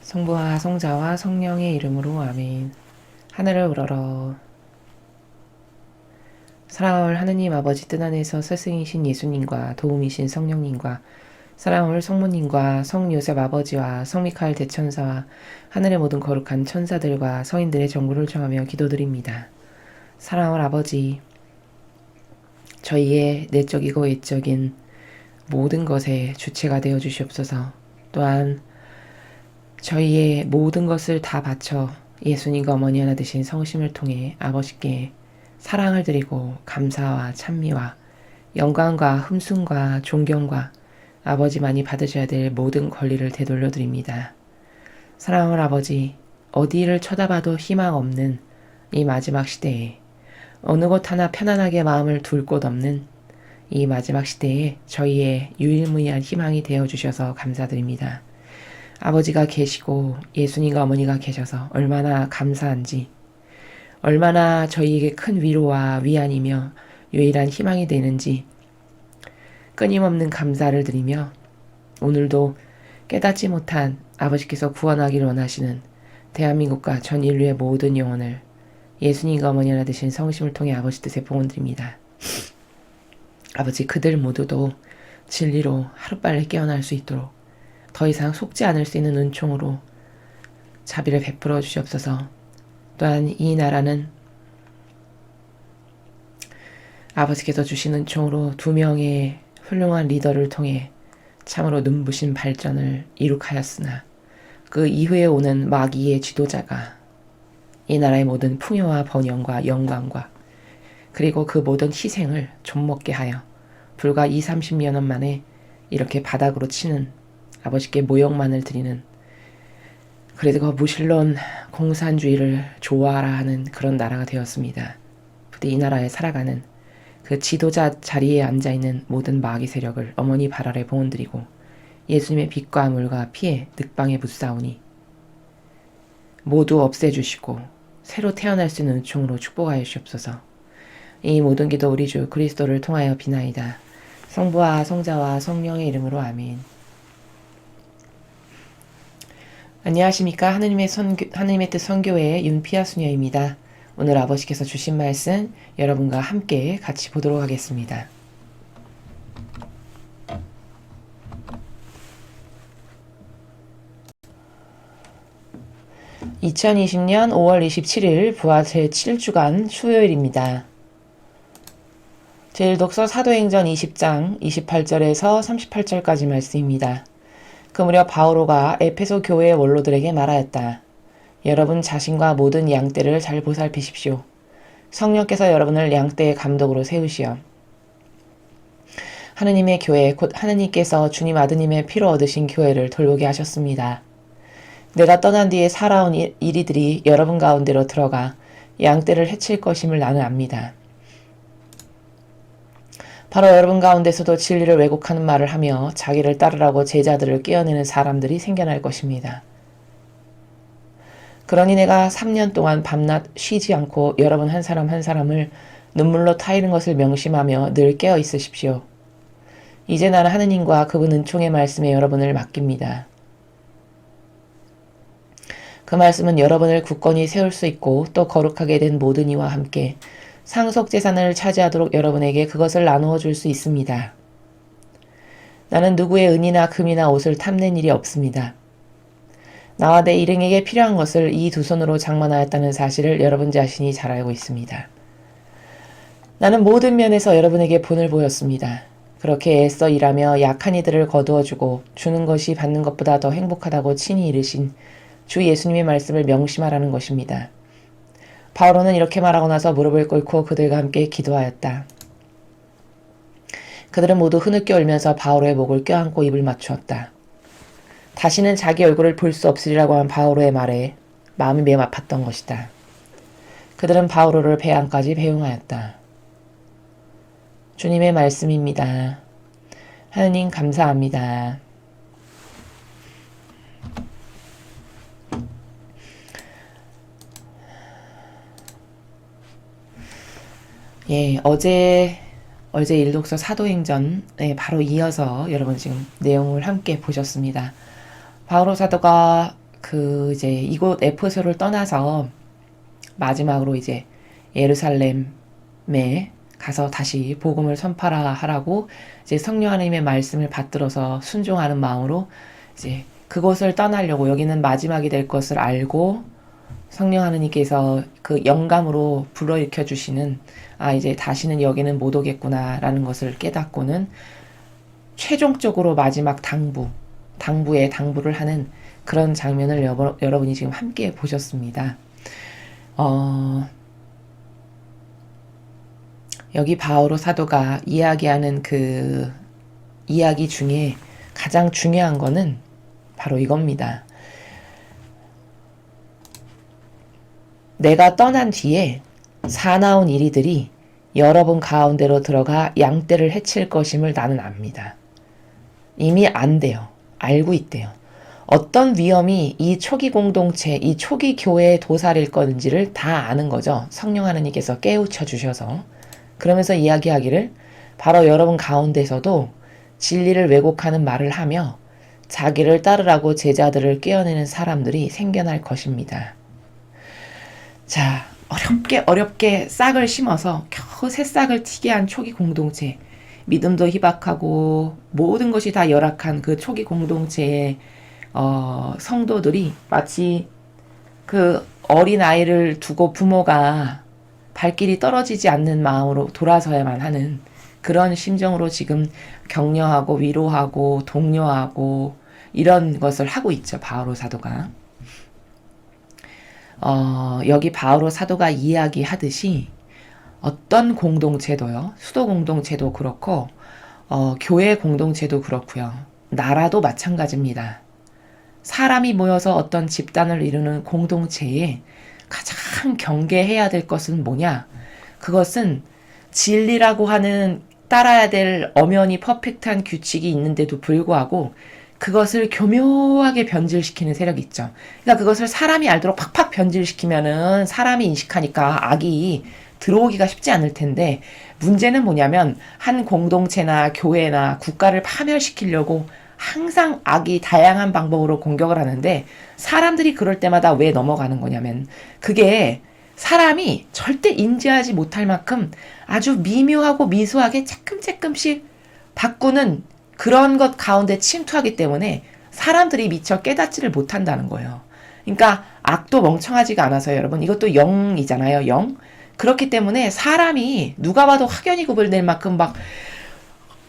성부와 성자와 성령의 이름으로 아멘. 하늘을 우러러. 사랑을 하느님 아버지 뜻 안에서 스승이신 예수님과 도움이신 성령님과 사랑을 성모님과 성요셉 아버지와 성미카엘 대천사와 하늘의 모든 거룩한 천사들과 서인들의 정부를 청하며 기도드립니다. 사랑을 아버지, 저희의 내적이고 외적인 모든 것의 주체가 되어 주시옵소서. 또한 저희의 모든 것을 다 바쳐 예수님과 어머니 하나 되신 성심을 통해 아버지께 사랑을 드리고 감사와 찬미와 영광과 흠숭과 존경과 아버지만이 받으셔야 될 모든 권리를 되돌려 드립니다. 사랑하는 아버지, 어디를 쳐다봐도 희망 없는 이 마지막 시대에 어느 곳 하나 편안하게 마음을 둘 곳 없는 이 마지막 시대에 저희의 유일무이한 희망이 되어주셔서 감사드립니다. 아버지가 계시고 예수님과 어머니가 계셔서 얼마나 감사한지, 얼마나 저희에게 큰 위로와 위안이며 유일한 희망이 되는지 끊임없는 감사를 드리며 오늘도 깨닫지 못한 아버지께서 구원하기를 원하시는 대한민국과 전 인류의 모든 영혼을 예수님과 어머니 하나 되신 성심을 통해 아버지 뜻에 봉헌드립니다. 아버지, 그들 모두도 진리로 하루빨리 깨어날 수 있도록 더 이상 속지 않을 수 있는 은총으로 자비를 베풀어 주시옵소서. 또한 이 나라는 아버지께서 주신 은총으로 2명의 훌륭한 리더를 통해 참으로 눈부신 발전을 이룩하였으나 그 이후에 오는 마귀의 지도자가 이 나라의 모든 풍요와 번영과 영광과 그리고 그 모든 희생을 좀먹게 하여 불과 20-30여 년 만에 이렇게 바닥으로 치는 아버지께 모욕만을 드리는, 그래도 무신론 공산주의를 좋아하라 하는 그런 나라가 되었습니다. 부디 이 나라에 살아가는 그 지도자 자리에 앉아있는 모든 마귀 세력을 어머니 발 아래 봉헌드리고 예수님의 빛과 물과 피에 늑방에 묻사오니 모두 없애주시고 새로 태어날 수 있는 은총으로 축복하여 주시옵소서. 이 모든 기도 우리 주 그리스도를 통하여 비나이다. 성부와 성자와 성령의 이름으로 아멘. 안녕하십니까. 하느님의 뜻 선교회의 윤피아 수녀입니다. 오늘 아버지께서 주신 말씀 여러분과 함께 같이 보도록 하겠습니다. (2020년 5월 27일) 부활 제7주간 수요일입니다. 제1독서 사도행전 20장 28절에서 38절까지 말씀입니다. 그 무렵 바오로가 에페소 교회의 원로들에게 말하였다. 여러분 자신과 모든 양떼를 잘 보살피십시오. 성령께서 여러분을 양떼의 감독으로 세우시어 하느님의 교회 곧 하느님께서 주님 아드님의 피로 얻으신 교회를 돌보게 하셨습니다. 내가 떠난 뒤에 살아온 이리들이 여러분 가운데로 들어가 양떼를 해칠 것임을 나는 압니다. 바로 여러분 가운데서도 진리를 왜곡하는 말을 하며 자기를 따르라고 제자들을 깨어내는 사람들이 생겨날 것입니다. 그러니 내가 3년 동안 밤낮 쉬지 않고 여러분 한 사람 한 사람을 눈물로 타이는 것을 명심하며 늘 깨어 있으십시오. 이제 나는 하느님과 그분 은총의 말씀에 여러분을 맡깁니다. 그 말씀은 여러분을 굳건히 세울 수 있고 또 거룩하게 된 모든 이와 함께 상속재산을 차지하도록 여러분에게 그것을 나누어 줄 수 있습니다. 나는 누구의 은이나 금이나 옷을 탐낸 일이 없습니다. 나와 내 일행에게 필요한 것을 이 두 손으로 장만하였다는 사실을 여러분 자신이 잘 알고 있습니다. 나는 모든 면에서 여러분에게 본을 보였습니다. 그렇게 애써 일하며 약한 이들을 거두어주고 주는 것이 받는 것보다 더 행복하다고 친히 이르신 주 예수님의 말씀을 명심하라는 것입니다. 바오로는 이렇게 말하고 나서 무릎을 꿇고 그들과 함께 기도하였다. 그들은 모두 흐느껴 울면서 바오로의 목을 껴안고 입을 맞추었다. 다시는 자기 얼굴을 볼 수 없으리라고 한 바오로의 말에 마음이 매우 아팠던 것이다. 그들은 바오로를 배안까지 배웅하였다. 주님의 말씀입니다. 하느님 감사합니다. 예, 어제 일독서 사도행전에 바로 이어서 여러분 지금 내용을 함께 보셨습니다. 바오로 사도가 이제 이곳 에페소를 떠나서 마지막으로 이제 예루살렘에 가서 다시 복음을 선포하라고 이제 성령 하나님의 말씀을 받들어서 순종하는 마음으로 이제 그곳을 떠나려고, 여기는 마지막이 될 것을 알고 성령 하나님께서 그 영감으로 불러일으켜 주시는, 이제 다시는 여기는 못 오겠구나라는 것을 깨닫고는 최종적으로 마지막 당부에 당부를 하는 그런 장면을 여러분이 지금 함께 보셨습니다. 여기 바오로 사도가 이야기하는 그 이야기 중에 가장 중요한 거는 바로 이겁니다. 내가 떠난 뒤에 사나운 이리들이 여러분 가운데로 들어가 양떼를 해칠 것임을 나는 압니다. 이미 안대요. 알고 있대요. 어떤 위험이 이 초기 공동체, 이 초기 교회에 도사릴 건지를 다 아는 거죠. 성령 하나님께서 깨우쳐 주셔서. 그러면서 이야기하기를 바로 여러분 가운데서도 진리를 왜곡하는 말을 하며 자기를 따르라고 제자들을 깨어내는 사람들이 생겨날 것입니다. 자, 어렵게 싹을 심어서 겨우 새싹을 튀게 한 초기 공동체, 믿음도 희박하고 모든 것이 다 열악한 그 초기 공동체의 성도들이 마치 그 어린 아이를 두고 부모가 발길이 떨어지지 않는 마음으로 돌아서야만 하는 그런 심정으로 지금 격려하고 위로하고 독려하고 이런 것을 하고 있죠. 바오로 사도가. 여기 바오로 사도가 이야기하듯이 어떤 공동체도요. 수도 공동체도 그렇고 교회 공동체도 그렇고요. 나라도 마찬가지입니다. 사람이 모여서 어떤 집단을 이루는 공동체에 가장 경계해야 될 것은 뭐냐? 그것은 진리라고 하는 따라야 될 엄연히 퍼펙트한 규칙이 있는데도 불구하고 그것을 교묘하게 변질시키는 세력이 있죠. 그러니까 그것을 사람이 알도록 팍팍 변질시키면은 사람이 인식하니까 악이 들어오기가 쉽지 않을 텐데, 문제는 뭐냐면 한 공동체나 교회나 국가를 파멸시키려고 항상 악이 다양한 방법으로 공격을 하는데, 사람들이 그럴 때마다 왜 넘어가는 거냐면 그게 사람이 절대 인지하지 못할 만큼 아주 미묘하고 미소하게 조금씩 바꾸는 그런 것 가운데 침투하기 때문에 사람들이 미처 깨닫지를 못한다는 거예요. 그러니까 악도 멍청하지가 않아서요, 여러분. 이것도 영이잖아요, 영. 그렇기 때문에 사람이 누가 봐도 확연히 구별될 만큼 막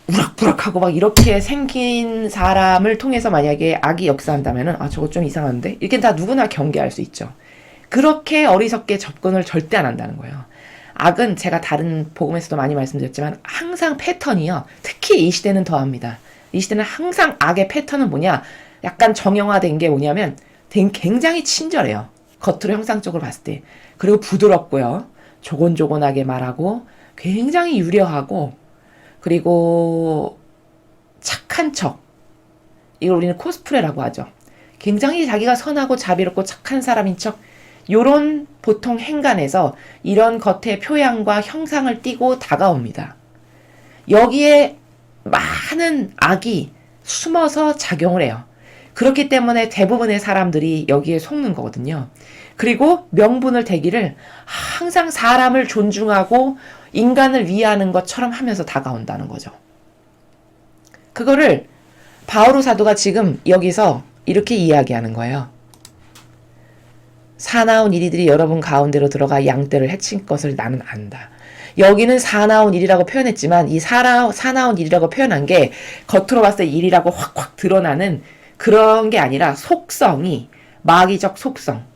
우락부락하고 막 이렇게 생긴 사람을 통해서 만약에 악이 역사한다면은 저거 좀 이상한데? 이렇게 다 누구나 경계할 수 있죠. 그렇게 어리석게 접근을 절대 안 한다는 거예요. 악은 제가 다른 복음에서도 많이 말씀드렸지만 항상 패턴이요. 특히 이 시대는 더합니다. 이 시대는 항상 악의 패턴은 뭐냐? 약간 정형화된 게 뭐냐면 굉장히 친절해요. 겉으로 형상적으로 봤을 때. 그리고 부드럽고요. 조곤조곤하게 말하고 굉장히 유려하고, 그리고 착한 척. 이걸 우리는 코스프레라고 하죠. 굉장히 자기가 선하고 자비롭고 착한 사람인 척, 요런 보통 행간에서 이런 겉의 표양과 형상을 띠고 다가옵니다. 여기에 많은 악이 숨어서 작용을 해요. 그렇기 때문에 대부분의 사람들이 여기에 속는 거거든요. 그리고 명분을 대기를 항상 사람을 존중하고 인간을 위하는 것처럼 하면서 다가온다는 거죠. 그거를 바오로 사도가 지금 여기서 이렇게 이야기하는 거예요. 사나운 이리들이 여러분 가운데로 들어가 양떼를 해친 것을 나는 안다. 여기는 사나운 일이라고 표현했지만 이 사나운 일이라고 표현한 게 겉으로 봤을 때 일이라고 확확 드러나는 그런 게 아니라 속성이 마귀적 속성.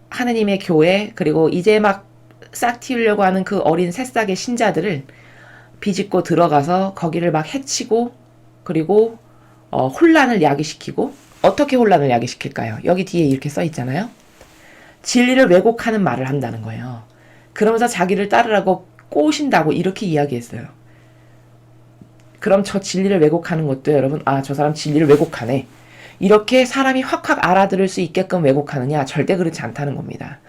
하느님의 교회, 그리고 이제 막 싹 틔우려고 하는 그 어린 새싹의 신자들을 비집고 들어가서 거기를 막 해치고, 그리고 혼란을 야기시키고. 어떻게 혼란을 야기시킬까요? 여기 뒤에 이렇게 써 있잖아요. 진리를 왜곡하는 말을 한다는 거예요. 그러면서 자기를 따르라고 꼬신다고 이렇게 이야기했어요. 그럼 저 진리를 왜곡하는 것도 여러분, 저 사람 진리를 왜곡하네. 이렇게 사람이 확확 알아들을 수 있게끔 왜곡하느냐? 절대 그렇지 않다는 겁니다.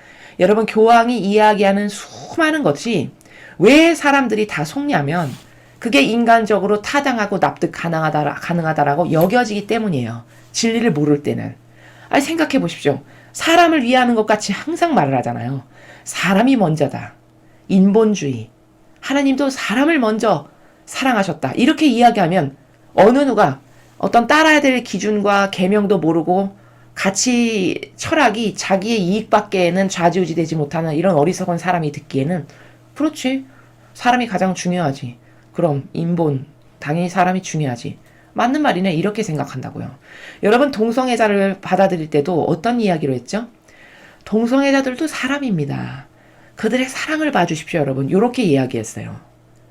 여러분, 교황이 이야기하는 수많은 것이 왜 사람들이 다 속냐면 그게 인간적으로 타당하고 납득 가능하다라고 여겨지기 때문이에요. 진리를 모를 때는. 아니, 생각해 보십시오. 사람을 위하는 것 같이 항상 말을 하잖아요. 사람이 먼저다. 인본주의. 하나님도 사람을 먼저 사랑하셨다. 이렇게 이야기하면 어느 누가 어떤 따라야 될 기준과 계명도 모르고 가치 철학이 자기의 이익밖에는 좌지우지되지 못하는 이런 어리석은 사람이 듣기에는 그렇지. 사람이 가장 중요하지. 그럼 인본 당연히 사람이 중요하지. 맞는 말이네. 이렇게 생각한다고요. 여러분 동성애자를 받아들일 때도 어떤 이야기로 했죠? 동성애자들도 사람입니다. 그들의 사랑을 봐주십시오, 여러분. 이렇게 이야기했어요.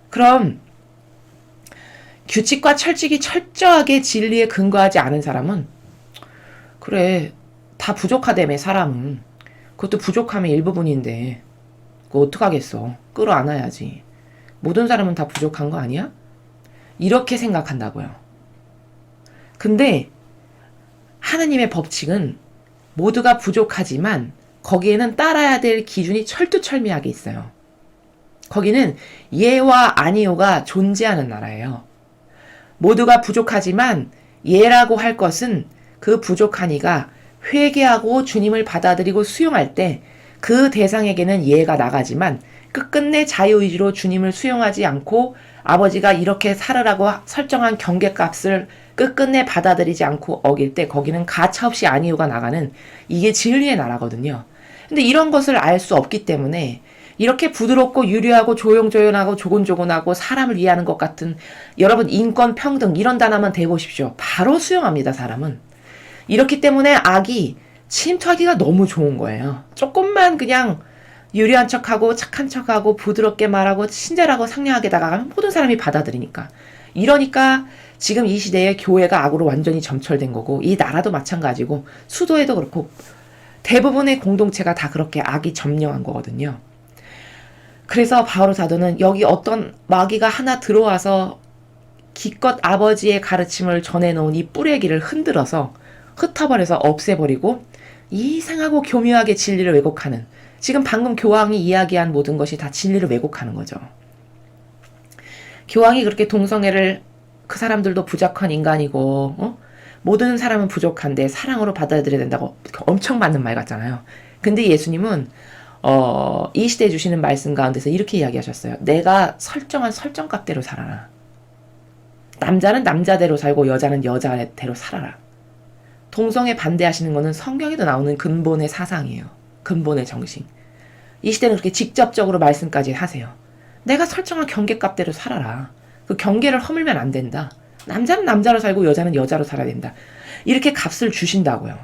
그럼 규칙과 철칙이 철저하게 진리에 근거하지 않은 사람은 그래, 다 부족하다며 사람은. 그것도 부족함의 일부분인데 그거 어떡하겠어. 끌어안아야지. 모든 사람은 다 부족한 거 아니야? 이렇게 생각한다고요. 근데 하나님의 법칙은 모두가 부족하지만 거기에는 따라야 될 기준이 철두철미하게 있어요. 거기는 예와 아니오가 존재하는 나라예요. 모두가 부족하지만 예라고 할 것은 그 부족한 이가 회개하고 주님을 받아들이고 수용할 때 그 대상에게는 예가 나가지만 끝끝내 자유의지로 주님을 수용하지 않고 아버지가 이렇게 살으라고 설정한 경계값을 끝끝내 받아들이지 않고 어길 때 거기는 가차없이 아니오가 나가는 이게 진리의 나라거든요. 근데 이런 것을 알 수 없기 때문에 이렇게 부드럽고 유려하고 조용조용하고 조곤조곤하고 사람을 이해하는 것 같은 여러분 인권 평등 이런 단어만 대보십시오. 바로 수용합니다. 사람은. 이렇기 때문에 악이 침투하기가 너무 좋은 거예요. 조금만 그냥 유려한 척하고 착한 척하고 부드럽게 말하고 친절하고 상냥하게 다가가면 모든 사람이 받아들이니까. 이러니까 지금 이 시대에 교회가 악으로 완전히 점철된 거고 이 나라도 마찬가지고 수도에도 그렇고 대부분의 공동체가 다 그렇게 악이 점령한 거거든요. 그래서 바오로 사도는 여기 어떤 마귀가 하나 들어와서 기껏 아버지의 가르침을 전해놓은 이 뿌레기를 흔들어서 흩어버려서 없애버리고 이상하고 교묘하게 진리를 왜곡하는 지금 방금 교황이 이야기한 모든 것이 다 진리를 왜곡하는 거죠. 교황이 그렇게 동성애를 그 사람들도 부족한 인간이고 모든 사람은 부족한데 사랑으로 받아들여야 된다고 엄청 맞는 말 같잖아요. 근데 예수님은 이 시대에 주시는 말씀 가운데서 이렇게 이야기하셨어요. 내가 설정한 설정값대로 살아라. 남자는 남자대로 살고 여자는 여자대로 살아라. 동성애 반대하시는 거는 성경에도 나오는 근본의 사상이에요. 근본의 정신. 이 시대는 그렇게 직접적으로 말씀까지 하세요. 내가 설정한 경계값대로 살아라. 그 경계를 허물면 안 된다. 남자는 남자로 살고 여자는 여자로 살아야 된다. 이렇게 값을 주신다고요.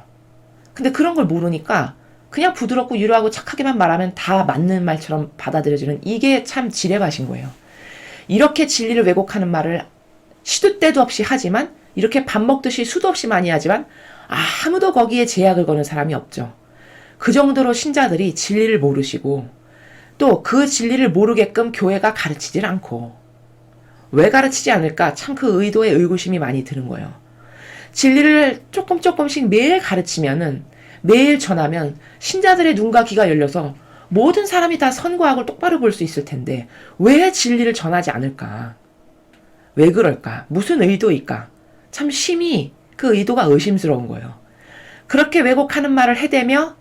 근데 그런 걸 모르니까 그냥 부드럽고 유려하고 착하게만 말하면 다 맞는 말처럼 받아들여지는 이게 참 지레가신 거예요. 이렇게 진리를 왜곡하는 말을 시도 때도 없이 하지만 이렇게 밥 먹듯이 수도 없이 많이 하지만 아무도 거기에 제약을 거는 사람이 없죠. 그 정도로 신자들이 진리를 모르시고 또 그 진리를 모르게끔 교회가 가르치질 않고 왜 가르치지 않을까? 참 그 의도에 의구심이 많이 드는 거예요. 진리를 조금씩 매일 가르치면은 매일 전하면 신자들의 눈과 귀가 열려서 모든 사람이 다 선과 악을 똑바로 볼 수 있을 텐데 왜 진리를 전하지 않을까? 왜 그럴까? 무슨 의도일까? 참 심히 그 의도가 의심스러운 거예요. 그렇게 왜곡하는 말을 해대며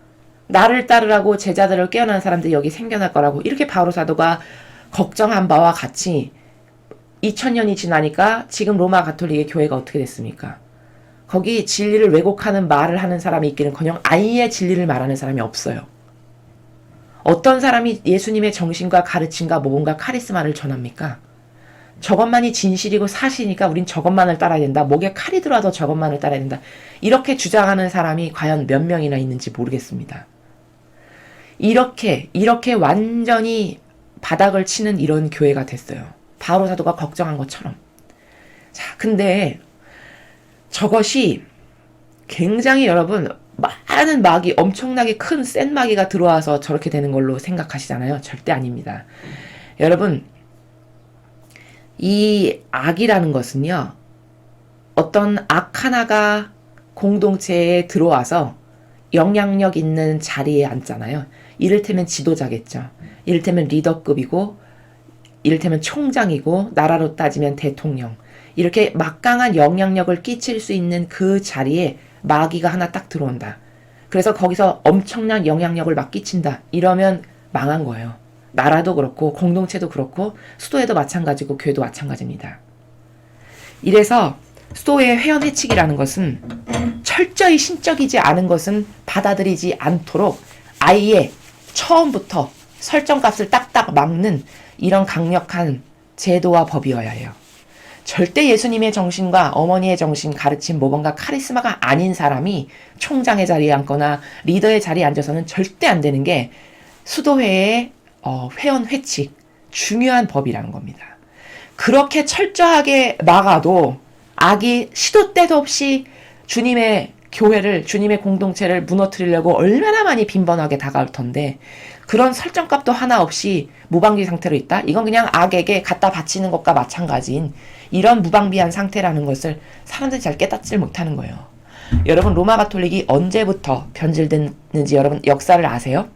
나를 따르라고 제자들을 깨어난 사람들이 여기 생겨날 거라고 이렇게 바오로 사도가 걱정한 바와 같이 2000년이 지나니까 지금 로마 가톨릭의 교회가 어떻게 됐습니까? 거기 진리를 왜곡하는 말을 하는 사람이 있기는커녕 아예 진리를 말하는 사람이 없어요. 어떤 사람이 예수님의 정신과 가르침과 뭔가 카리스마를 전합니까? 저것만이 진실이고 사실이니까 우린 저것만을 따라야 된다. 목에 칼이 들어와도 저것만을 따라야 된다. 이렇게 주장하는 사람이 과연 몇 명이나 있는지 모르겠습니다. 이렇게 완전히 바닥을 치는 이런 교회가 됐어요. 바오로 사도가 걱정한 것처럼. 자, 근데 저것이 굉장히 여러분 많은 마귀, 엄청나게 큰 센 마귀가 들어와서 저렇게 되는 걸로 생각하시잖아요. 절대 아닙니다. 여러분, 이 악이라는 것은요, 어떤 악 하나가 공동체에 들어와서 영향력 있는 자리에 앉잖아요. 이를테면 지도자겠죠. 이를테면 리더급이고, 이를테면 총장이고, 나라로 따지면 대통령. 이렇게 막강한 영향력을 끼칠 수 있는 그 자리에 마귀가 하나 딱 들어온다. 그래서 거기서 엄청난 영향력을 막 끼친다. 이러면 망한 거예요. 나라도 그렇고 공동체도 그렇고 수도에도 마찬가지고 교회도 마찬가지입니다. 이래서 수도의 회원회칙이라는 것은 철저히 신적이지 않은 것은 받아들이지 않도록 아예 처음부터 설정값을 딱딱 막는 이런 강력한 제도와 법이어야 해요. 절대 예수님의 정신과 어머니의 정신, 가르침, 모범과 카리스마가 아닌 사람이 총장의 자리에 앉거나 리더의 자리에 앉아서는 절대 안 되는 게 수도회의 회원 회칙, 중요한 법이라는 겁니다. 그렇게 철저하게 막아도 악이 시도 때도 없이 주님의 교회를, 주님의 공동체를 무너뜨리려고 얼마나 많이 빈번하게 다가올 텐데 그런 설정값도 하나 없이 무방비 상태로 있다? 이건 그냥 악에게 갖다 바치는 것과 마찬가지인 이런 무방비한 상태라는 것을 사람들이 잘 깨닫지 못하는 거예요. 여러분, 로마 가톨릭이 언제부터 변질됐는지 여러분 역사를 아세요?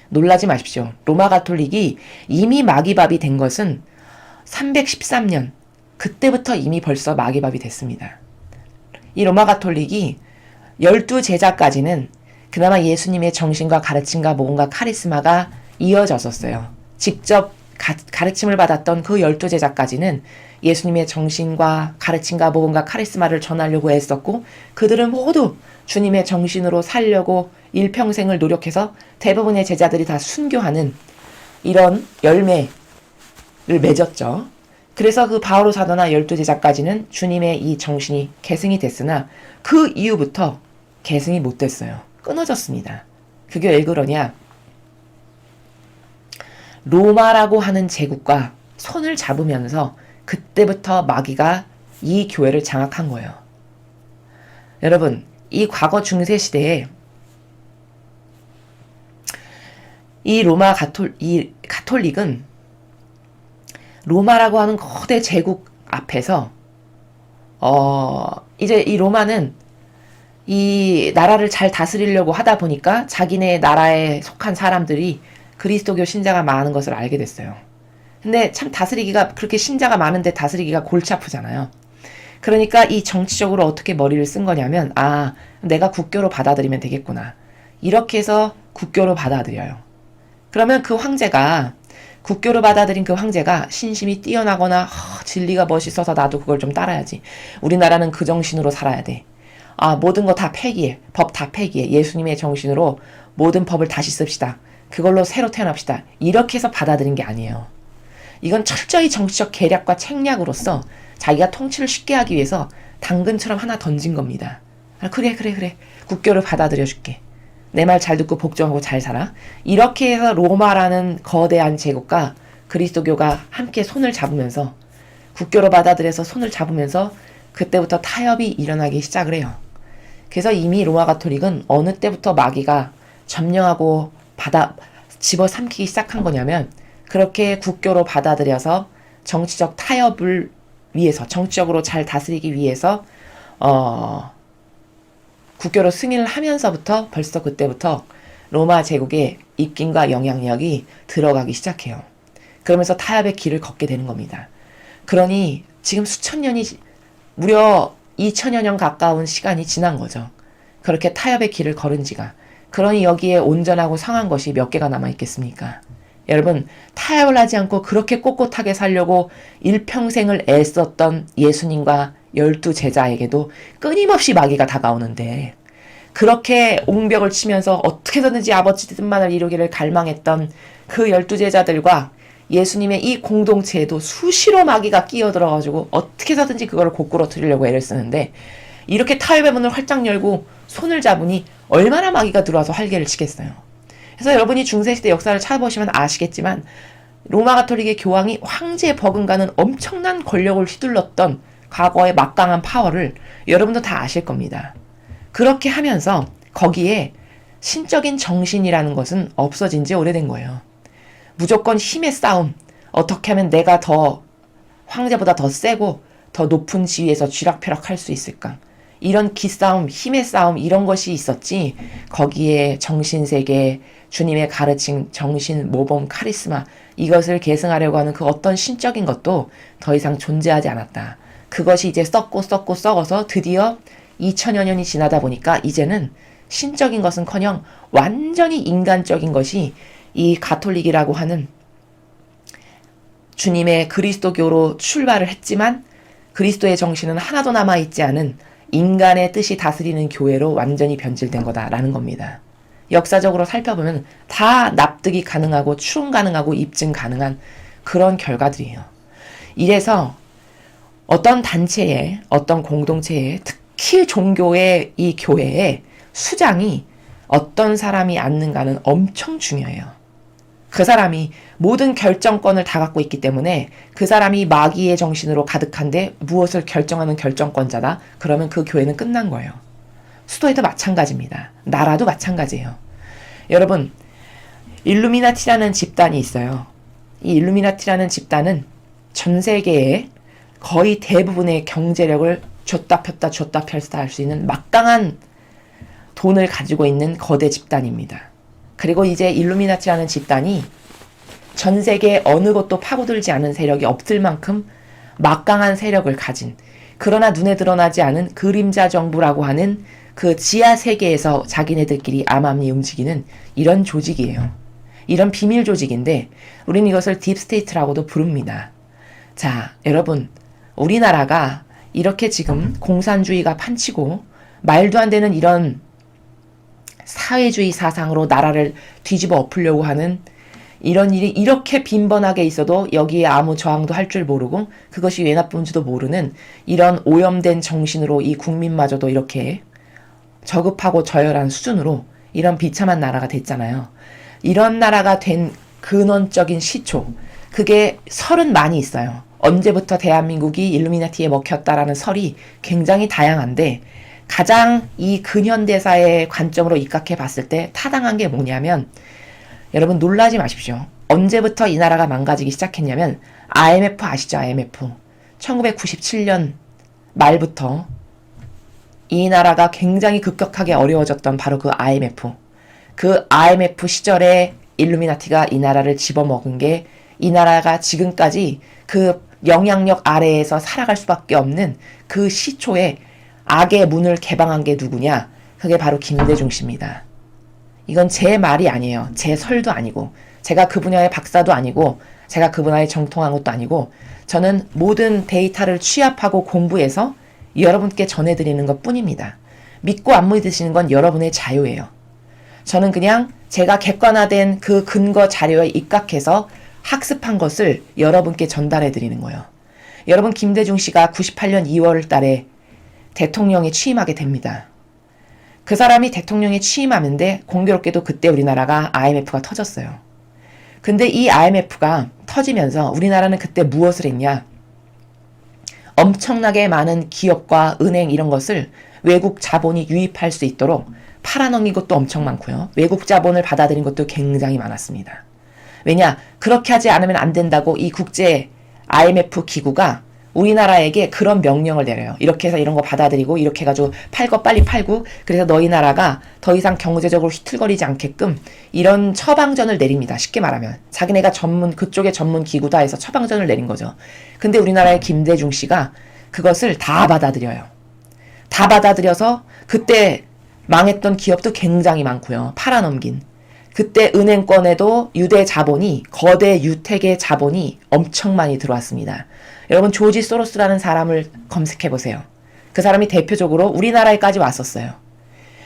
놀라지 마십시오. 로마 가톨릭이 이미 마귀밥이 된 것은 313년, 그때부터 이미 벌써 마귀밥이 됐습니다. 이 로마 가톨릭이 12제자까지는 그나마 예수님의 정신과 가르침과 모범과 카리스마가 이어졌었어요. 직접 가르침을 받았던 그 12제자까지는 예수님의 정신과 가르침과 모범과 카리스마를 전하려고 애썼고 그들은 모두 주님의 정신으로 살려고 일평생을 노력해서 대부분의 제자들이 다 순교하는 이런 열매를 맺었죠. 그래서 그 바오로 사도나 12제자까지는 주님의 이 정신이 계승이 됐으나 그 이후부터 계승이 못 됐어요. 끊어졌습니다. 그게 왜 그러냐? 로마라고 하는 제국과 손을 잡으면서 그때부터 마귀가 이 교회를 장악한 거예요. 여러분, 이 과거 중세 시대에 이 가톨릭은 로마라고 하는 거대 제국 앞에서 이제 이 로마는 이 나라를 잘 다스리려고 하다 보니까 자기네 나라에 속한 사람들이 그리스도교 신자가 많은 것을 알게 됐어요. 근데 참 다스리기가 그렇게 신자가 많은데 다스리기가 골치 아프잖아요. 그러니까 이 정치적으로 어떻게 머리를 쓴 거냐면 내가 국교로 받아들이면 되겠구나. 이렇게 해서 국교로 받아들여요. 그러면 그 황제가 국교로 받아들인 그 황제가 신심이 뛰어나거나 진리가 멋있어서 나도 그걸 좀 따라야지. 우리나라는 그 정신으로 살아야 돼. 모든 거 다 폐기해. 법 다 폐기해. 예수님의 정신으로 모든 법을 다시 씁시다. 그걸로 새로 태어납시다. 이렇게 해서 받아들인 게 아니에요. 이건 철저히 정치적 계략과 책략으로서 자기가 통치를 쉽게 하기 위해서 당근처럼 하나 던진 겁니다. 그래. 국교를 받아들여 줄게. 내 말 잘 듣고 복종하고 잘 살아. 이렇게 해서 로마라는 거대한 제국과 그리스도교가 함께 손을 잡으면서 국교로 받아들여서 손을 잡으면서 그때부터 타협이 일어나기 시작을 해요. 그래서 이미 로마 가톨릭은 어느 때부터 마귀가 점령하고 집어삼키기 시작한 거냐면 그렇게 국교로 받아들여서 정치적 타협을 위해서 정치적으로 잘 다스리기 위해서 국교로 승인을 하면서부터 벌써 그때부터 로마 제국의 입김과 영향력이 들어가기 시작해요. 그러면서 타협의 길을 걷게 되는 겁니다. 그러니 지금 수천 년이 무려 2000여 년 가까운 시간이 지난 거죠. 그렇게 타협의 길을 걸은 지가. 그러니 여기에 온전하고 상한 것이 몇 개가 남아있겠습니까? 여러분, 타협을 하지 않고 그렇게 꼿꼿하게 살려고 일평생을 애썼던 예수님과 12제자에게도 끊임없이 마귀가 다가오는데 그렇게 옹벽을 치면서 어떻게든지 아버지 뜻만을 이루기를 갈망했던 그 12제자들과 예수님의 이 공동체에도 수시로 마귀가 끼어들어가지고 어떻게 해서든지 그걸 고꾸러뜨리려고 애를 쓰는데 이렇게 타협의 문을 활짝 열고 손을 잡으니 얼마나 마귀가 들어와서 활개를 치겠어요. 그래서 여러분이 중세시대 역사를 찾아보시면 아시겠지만 로마 가톨릭의 교황이 황제에 버금가는 엄청난 권력을 휘둘렀던 과거의 막강한 파워를 여러분도 다 아실 겁니다. 그렇게 하면서 거기에 신적인 정신이라는 것은 없어진 지 오래된 거예요. 무조건 힘의 싸움, 어떻게 하면 내가 더 황제보다 더 세고 더 높은 지위에서 쥐락펴락할 수 있을까? 이런 기싸움, 힘의 싸움 이런 것이 있었지 거기에 정신세계, 주님의 가르침, 정신, 모범, 카리스마 이것을 계승하려고 하는 그 어떤 신적인 것도 더 이상 존재하지 않았다. 그것이 이제 썩고 썩어서 드디어 2000여 년이 지나다 보니까 이제는 신적인 것은커녕 완전히 인간적인 것이 이 가톨릭이라고 하는 주님의 그리스도교로 출발을 했지만 그리스도의 정신은 하나도 남아있지 않은 인간의 뜻이 다스리는 교회로 완전히 변질된 거다라는 겁니다. 역사적으로 살펴보면 다 납득이 가능하고 추론 가능하고 입증 가능한 그런 결과들이에요. 이래서 어떤 단체에, 어떤 공동체에, 특히 종교의 이 교회에 수장이 어떤 사람이 앉는가는 엄청 중요해요. 그 사람이 모든 결정권을 다 갖고 있기 때문에 그 사람이 마귀의 정신으로 가득한데 무엇을 결정하는 결정권자다? 그러면 그 교회는 끝난 거예요. 수도에도 마찬가지입니다. 나라도 마찬가지예요. 여러분, 일루미나티라는 집단이 있어요. 이 일루미나티라는 집단은 전 세계에 거의 대부분의 경제력을 줬다 폈다 할 수 있는 막강한 돈을 가지고 있는 거대 집단입니다. 그리고 이제 일루미나티라는 집단이 전 세계 어느 곳도 파고들지 않은 세력이 없을 만큼 막강한 세력을 가진, 그러나 눈에 드러나지 않은 그림자 정부라고 하는 그 지하 세계에서 자기네들끼리 암암리 움직이는 이런 조직이에요. 이런 비밀 조직인데 우리는 이것을 딥스테이트라고도 부릅니다. 자, 여러분, 우리나라가 이렇게 지금 공산주의가 판치고 말도 안 되는 이런 사회주의 사상으로 나라를 뒤집어 엎으려고 하는 이런 일이 이렇게 빈번하게 있어도 여기에 아무 저항도 할 줄 모르고 그것이 왜 나쁜지도 모르는 이런 오염된 정신으로 이 국민마저도 이렇게 저급하고 저열한 수준으로 이런 비참한 나라가 됐잖아요. 이런 나라가 된 근원적인 시초, 그게 설은 많이 있어요. 언제부터 대한민국이 일루미나티에 먹혔다라는 설이 굉장히 다양한데 가장 이 근현대사의 관점으로 입각해 봤을 때 타당한 게 뭐냐면, 여러분 놀라지 마십시오. 언제부터 이 나라가 망가지기 시작했냐면 IMF 아시죠? IMF. 1997년 말부터 이 나라가 굉장히 급격하게 어려워졌던 바로 그 IMF. 그 IMF 시절에 일루미나티가 이 나라를 집어먹은 게 이 나라가 지금까지 그 영향력 아래에서 살아갈 수밖에 없는 그 시초에 악의 문을 개방한 게 누구냐? 그게 바로 김대중 씨입니다. 이건 제 말이 아니에요. 제 설도 아니고, 제가 그 분야의 박사도 아니고, 제가 그 분야에 정통한 것도 아니고, 저는 모든 데이터를 취합하고 공부해서 여러분께 전해드리는 것 뿐입니다. 믿고 안 믿으시는 건 여러분의 자유예요. 저는 그냥 제가 객관화된 그 근거 자료에 입각해서 학습한 것을 여러분께 전달해드리는 거예요. 여러분, 김대중 씨가 98년 2월 달에 대통령에 취임하게 됩니다. 그 사람이 대통령에 취임하는데 공교롭게도 그때 우리나라가 IMF가 터졌어요. 근데 이 IMF가 터지면서 우리나라는 그때 무엇을 했냐? 엄청나게 많은 기업과 은행 이런 것을 외국 자본이 유입할 수 있도록 팔아넘긴 것도 엄청 많고요. 외국 자본을 받아들인 것도 굉장히 많았습니다. 왜냐? 그렇게 하지 않으면 안 된다고 이 국제 IMF 기구가 우리나라에게 그런 명령을 내려요. 이렇게 해서 이런 거 받아들이고 이렇게 해가지고 팔 거 빨리 팔고, 그래서 너희 나라가 더 이상 경제적으로 휘틀거리지 않게끔 이런 처방전을 내립니다. 쉽게 말하면 자기네가 그쪽의 전문 기구다 해서 처방전을 내린 거죠. 근데 우리나라의 김대중 씨가 그것을 다 받아들여요. 다 받아들여서 그때 망했던 기업도 굉장히 많고요. 팔아넘긴. 그때 은행권에도 유대 자본이, 거대 유택의 자본이 엄청 많이 들어왔습니다. 여러분, 조지 소로스라는 사람을 검색해보세요. 그 사람이 대표적으로 우리나라에까지 왔었어요.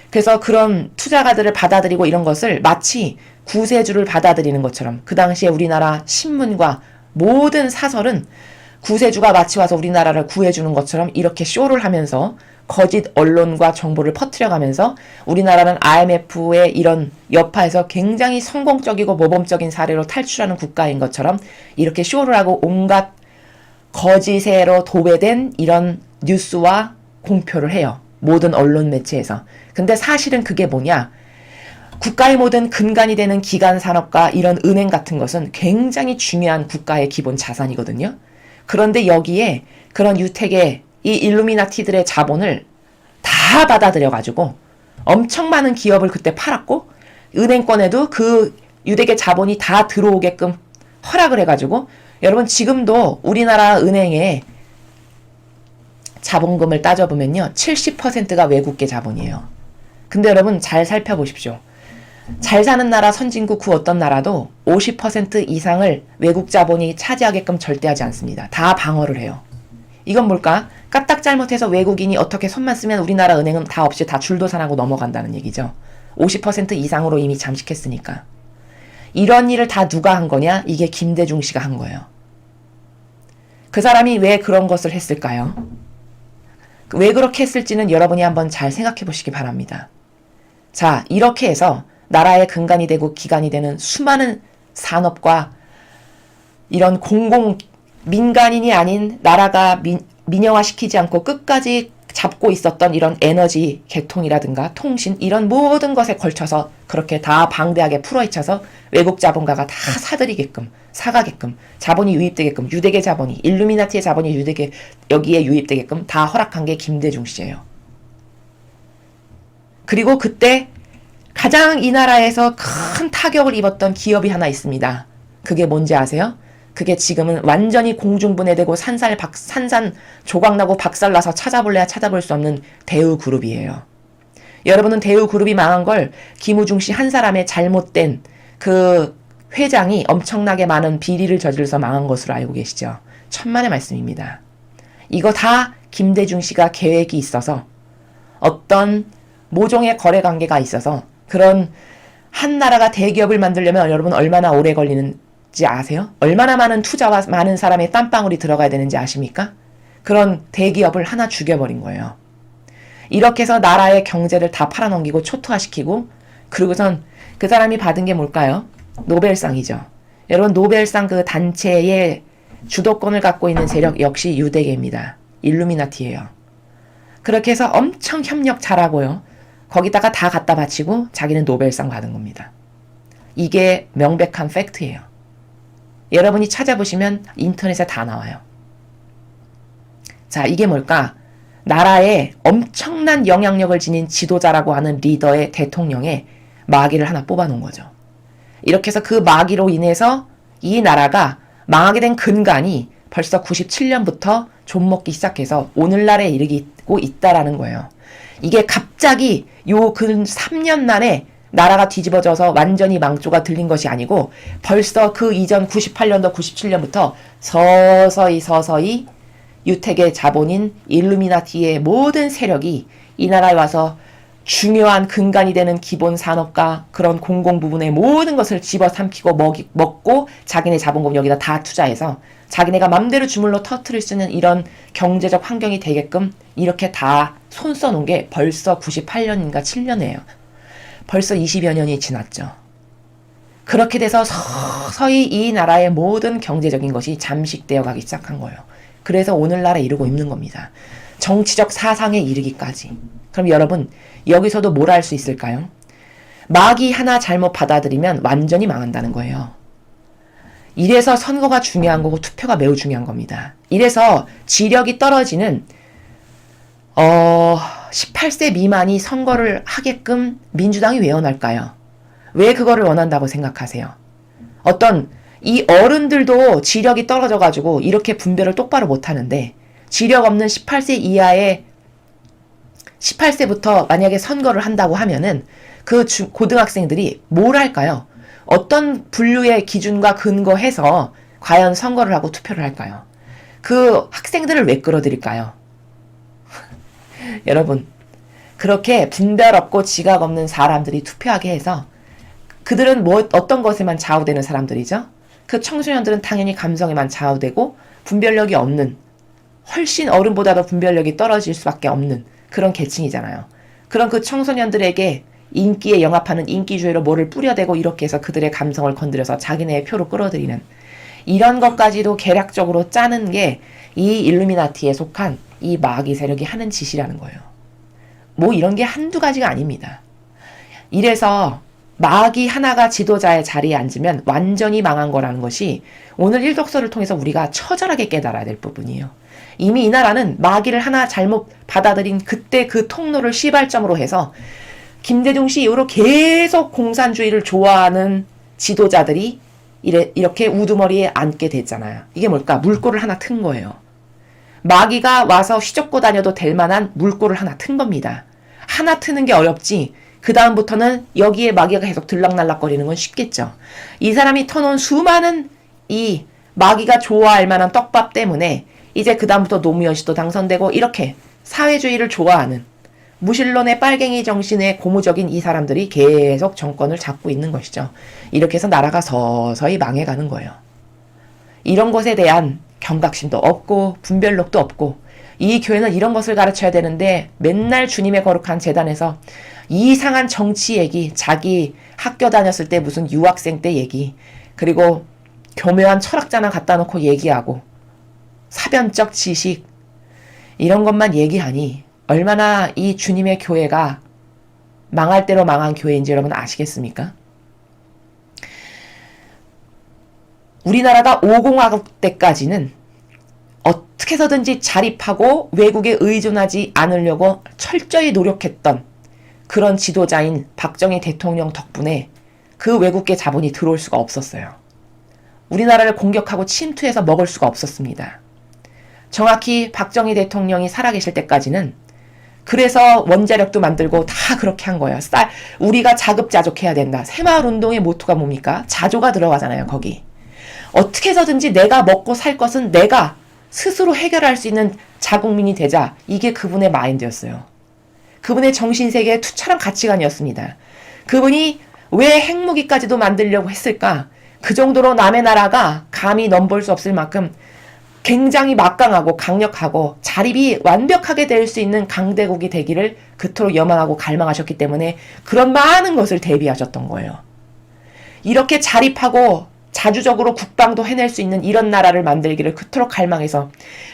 그래서 그런 투자가들을 받아들이고 이런 것을 마치 구세주를 받아들이는 것처럼, 그 당시에 우리나라 신문과 모든 사설은 구세주가 마치 와서 우리나라를 구해주는 것처럼 이렇게 쇼를 하면서 거짓 언론과 정보를 퍼뜨려가면서 우리나라는 IMF의 이런 여파에서 굉장히 성공적이고 모범적인 사례로 탈출하는 국가인 것처럼 이렇게 쇼를 하고 온갖 거짓으로 도배된 이런 뉴스와 공표를 해요. 모든 언론 매체에서. 근데 사실은 그게 뭐냐? 국가의 모든 근간이 되는 기간 산업과 이런 은행 같은 것은 굉장히 중요한 국가의 기본 자산이거든요. 그런데 여기에 그런 유택의 이 일루미나티들의 자본을 다 받아들여가지고 엄청 많은 기업을 그때 팔았고, 은행권에도 그 유대계 자본이 다 들어오게끔 허락을 해가지고, 여러분 지금도 우리나라 은행에 자본금을 따져보면요 70%가 외국계 자본이에요. 근데 여러분 잘 살펴보십시오. 잘 사는 나라 선진국 그 어떤 나라도 50% 이상을 외국 자본이 차지하게끔 절대 하지 않습니다. 다 방어를 해요. 이건 뭘까? 까딱 잘못해서 외국인이 어떻게 손만 쓰면 우리나라 은행은 다 없이 다 줄도산하고 넘어간다는 얘기죠. 50% 이상으로 이미 잠식했으니까. 이런 일을 다 누가 한 거냐? 이게 김대중 씨가 한 거예요. 그 사람이 왜 그런 것을 했을까요? 왜 그렇게 했을지는 여러분이 한번 잘 생각해 보시기 바랍니다. 자, 이렇게 해서 나라의 근간이 되고 기관이 되는 수많은 산업과 이런 민간인이 아닌 나라가 민영화시키지 않고 끝까지 잡고 있었던 이런 에너지, 개통이라든가 통신 이런 모든 것에 걸쳐서 그렇게 다 방대하게 풀어헤쳐서 외국 자본가가 다 사들이게끔 사가게끔 자본이 유입되게끔 유대계 자본이 일루미나티의 자본이 여기에 유입되게끔 다 허락한 게 김대중 씨예요. 그리고 그때 가장 이 나라에서 큰 타격을 입었던 기업이 하나 있습니다. 그게 뭔지 아세요? 그게 지금은 완전히 공중분해되고 산산 조각나고 박살나서 찾아볼래야 찾아볼 수 없는 대우그룹이에요. 여러분은 대우그룹이 망한 걸 김우중 씨 한 사람의 잘못된 그 회장이 엄청나게 많은 비리를 저질러서 망한 것으로 알고 계시죠? 천만의 말씀입니다. 이거 다 김대중 씨가 계획이 있어서 어떤 모종의 거래 관계가 있어서 그런 한 나라가 대기업을 만들려면 여러분 얼마나 오래 걸리는지 아세요? 얼마나 많은 투자와 많은 사람의 땀방울이 들어가야 되는지 아십니까? 그런 대기업을 하나 죽여버린 거예요. 이렇게 해서 나라의 경제를 다 팔아넘기고 초토화시키고 그러고선 그 사람이 받은 게 뭘까요? 노벨상이죠. 여러분 노벨상 그 단체의 주도권을 갖고 있는 세력 역시 유대계입니다. 일루미나티예요. 그렇게 해서 엄청 협력 잘하고요. 거기다가 다 갖다 바치고 자기는 노벨상 받은 겁니다. 이게 명백한 팩트예요. 여러분이 찾아보시면 인터넷에 다 나와요. 자, 이게 뭘까? 나라에 엄청난 영향력을 지닌 지도자라고 하는 리더의 대통령의 마귀를 하나 뽑아놓은 거죠. 이렇게 해서 그 마귀로 인해서 이 나라가 망하게 된 근간이 벌써 97년부터 좀먹기 시작해서 오늘날에 이르고 있다라는 거예요. 이게 갑자기 요 근 3년 만에 나라가 뒤집어져서 완전히 망조가 들린 것이 아니고 벌써 그 이전 98년도 97년부터 서서히 유택의 자본인 일루미나티의 모든 세력이 이 나라에 와서 중요한 근간이 되는 기본 산업과 그런 공공 부분의 모든 것을 집어삼키고 먹고 자기네 자본금 여기다 다 투자해서 자기네가 맘대로 주물러 터트릴 수 있는 이런 경제적 환경이 되게끔 이렇게 다 손 써놓은 게 벌써 98년인가 7년이에요. 벌써 20여 년이 지났죠. 그렇게 돼서 서서히 이 나라의 모든 경제적인 것이 잠식되어 가기 시작한 거예요. 그래서 오늘날에 이르고 있는 겁니다. 정치적 사상에 이르기까지. 그럼 여러분 여기서도 뭘 알 수 있을까요? 마귀 하나 잘못 받아들이면 완전히 망한다는 거예요. 이래서 선거가 중요한 거고 투표가 매우 중요한 겁니다. 이래서 지력이 떨어지는 18세 미만이 선거를 하게끔 민주당이 왜 원할까요? 왜 그거를 원한다고 생각하세요? 어떤 이 어른들도 지력이 떨어져가지고 이렇게 분별을 똑바로 못하는데 지력 없는 18세 이하의 18세부터 만약에 선거를 한다고 하면은 그 고등학생들이 뭘 할까요? 어떤 분류의 기준과 근거해서 과연 선거를 하고 투표를 할까요? 그 학생들을 왜 끌어들일까요? 여러분, 그렇게 분별 없고 지각 없는 사람들이 투표하게 해서 그들은 어떤 것에만 좌우되는 사람들이죠? 그 청소년들은 당연히 감성에만 좌우되고 분별력이 없는, 훨씬 어른보다도 분별력이 떨어질 수밖에 없는 그런 계층이잖아요. 그런 그 청소년들에게 인기에 영합하는 인기주의로 뭐를 뿌려대고 이렇게 해서 그들의 감성을 건드려서 자기네의 표로 끌어들이는 이런 것까지도 계략적으로 짜는 게 이 일루미나티에 속한 이 마귀 세력이 하는 짓이라는 거예요. 뭐 이런 게 한두 가지가 아닙니다. 이래서 마귀 하나가 지도자의 자리에 앉으면 완전히 망한 거라는 것이 오늘 일독서를 통해서 우리가 처절하게 깨달아야 될 부분이에요. 이미 이 나라는 마귀를 하나 잘못 받아들인 그때 그 통로를 시발점으로 해서 김대중 씨 이후로 계속 공산주의를 좋아하는 지도자들이 이렇게 우두머리에 앉게 됐잖아요. 이게 뭘까? 물꼬를 하나 튼 거예요. 마귀가 와서 휘젓고 다녀도 될 만한 물꼬를 하나 튼 겁니다. 하나 트는 게 어렵지 그 다음부터는 여기에 마귀가 계속 들락날락거리는 건 쉽겠죠. 이 사람이 터놓은 수많은 이 마귀가 좋아할 만한 떡밥 때문에 이제 그 다음부터 노무현 씨도 당선되고 이렇게 사회주의를 좋아하는 무신론의 빨갱이 정신의 고무적인 이 사람들이 계속 정권을 잡고 있는 것이죠. 이렇게 해서 나라가 서서히 망해가는 거예요. 이런 것에 대한 경각심도 없고 분별력도 없고 이 교회는 이런 것을 가르쳐야 되는데 맨날 주님의 거룩한 제단에서 이상한 정치 얘기, 자기 학교 다녔을 때 무슨 유학생 때 얘기, 그리고 교묘한 철학자나 갖다 놓고 얘기하고 사변적 지식 이런 것만 얘기하니 얼마나 이 주님의 교회가 망할 대로 망한 교회인지 여러분 아시겠습니까? 우리나라가 5공화국 때까지는 어떻게 해서든지 자립하고 외국에 의존하지 않으려고 철저히 노력했던 그런 지도자인 박정희 대통령 덕분에 그 외국계 자본이 들어올 수가 없었어요. 우리나라를 공격하고 침투해서 먹을 수가 없었습니다. 정확히 박정희 대통령이 살아계실 때까지는 그래서 원자력도 만들고 다 그렇게 한 거예요. 우리가 자급자족해야 된다. 새마을운동의 모토가 뭡니까? 자조가 들어가잖아요. 거기. 어떻게 해서든지 내가 먹고 살 것은 내가 스스로 해결할 수 있는 자국민이 되자. 이게 그분의 마인드였어요. 그분의 정신세계의 투철한 가치관이었습니다. 그분이 왜 핵무기까지도 만들려고 했을까? 그 정도로 남의 나라가 감히 넘볼 수 없을 만큼 굉장히 막강하고 강력하고 자립이 완벽하게 될 수 있는 강대국이 되기를 그토록 염원하고 갈망하셨기 때문에 그런 많은 것을 대비하셨던 거예요. 이렇게 자립하고 자주적으로 국방도 해낼 수 있는 이런 나라를 만들기를 그토록 갈망해서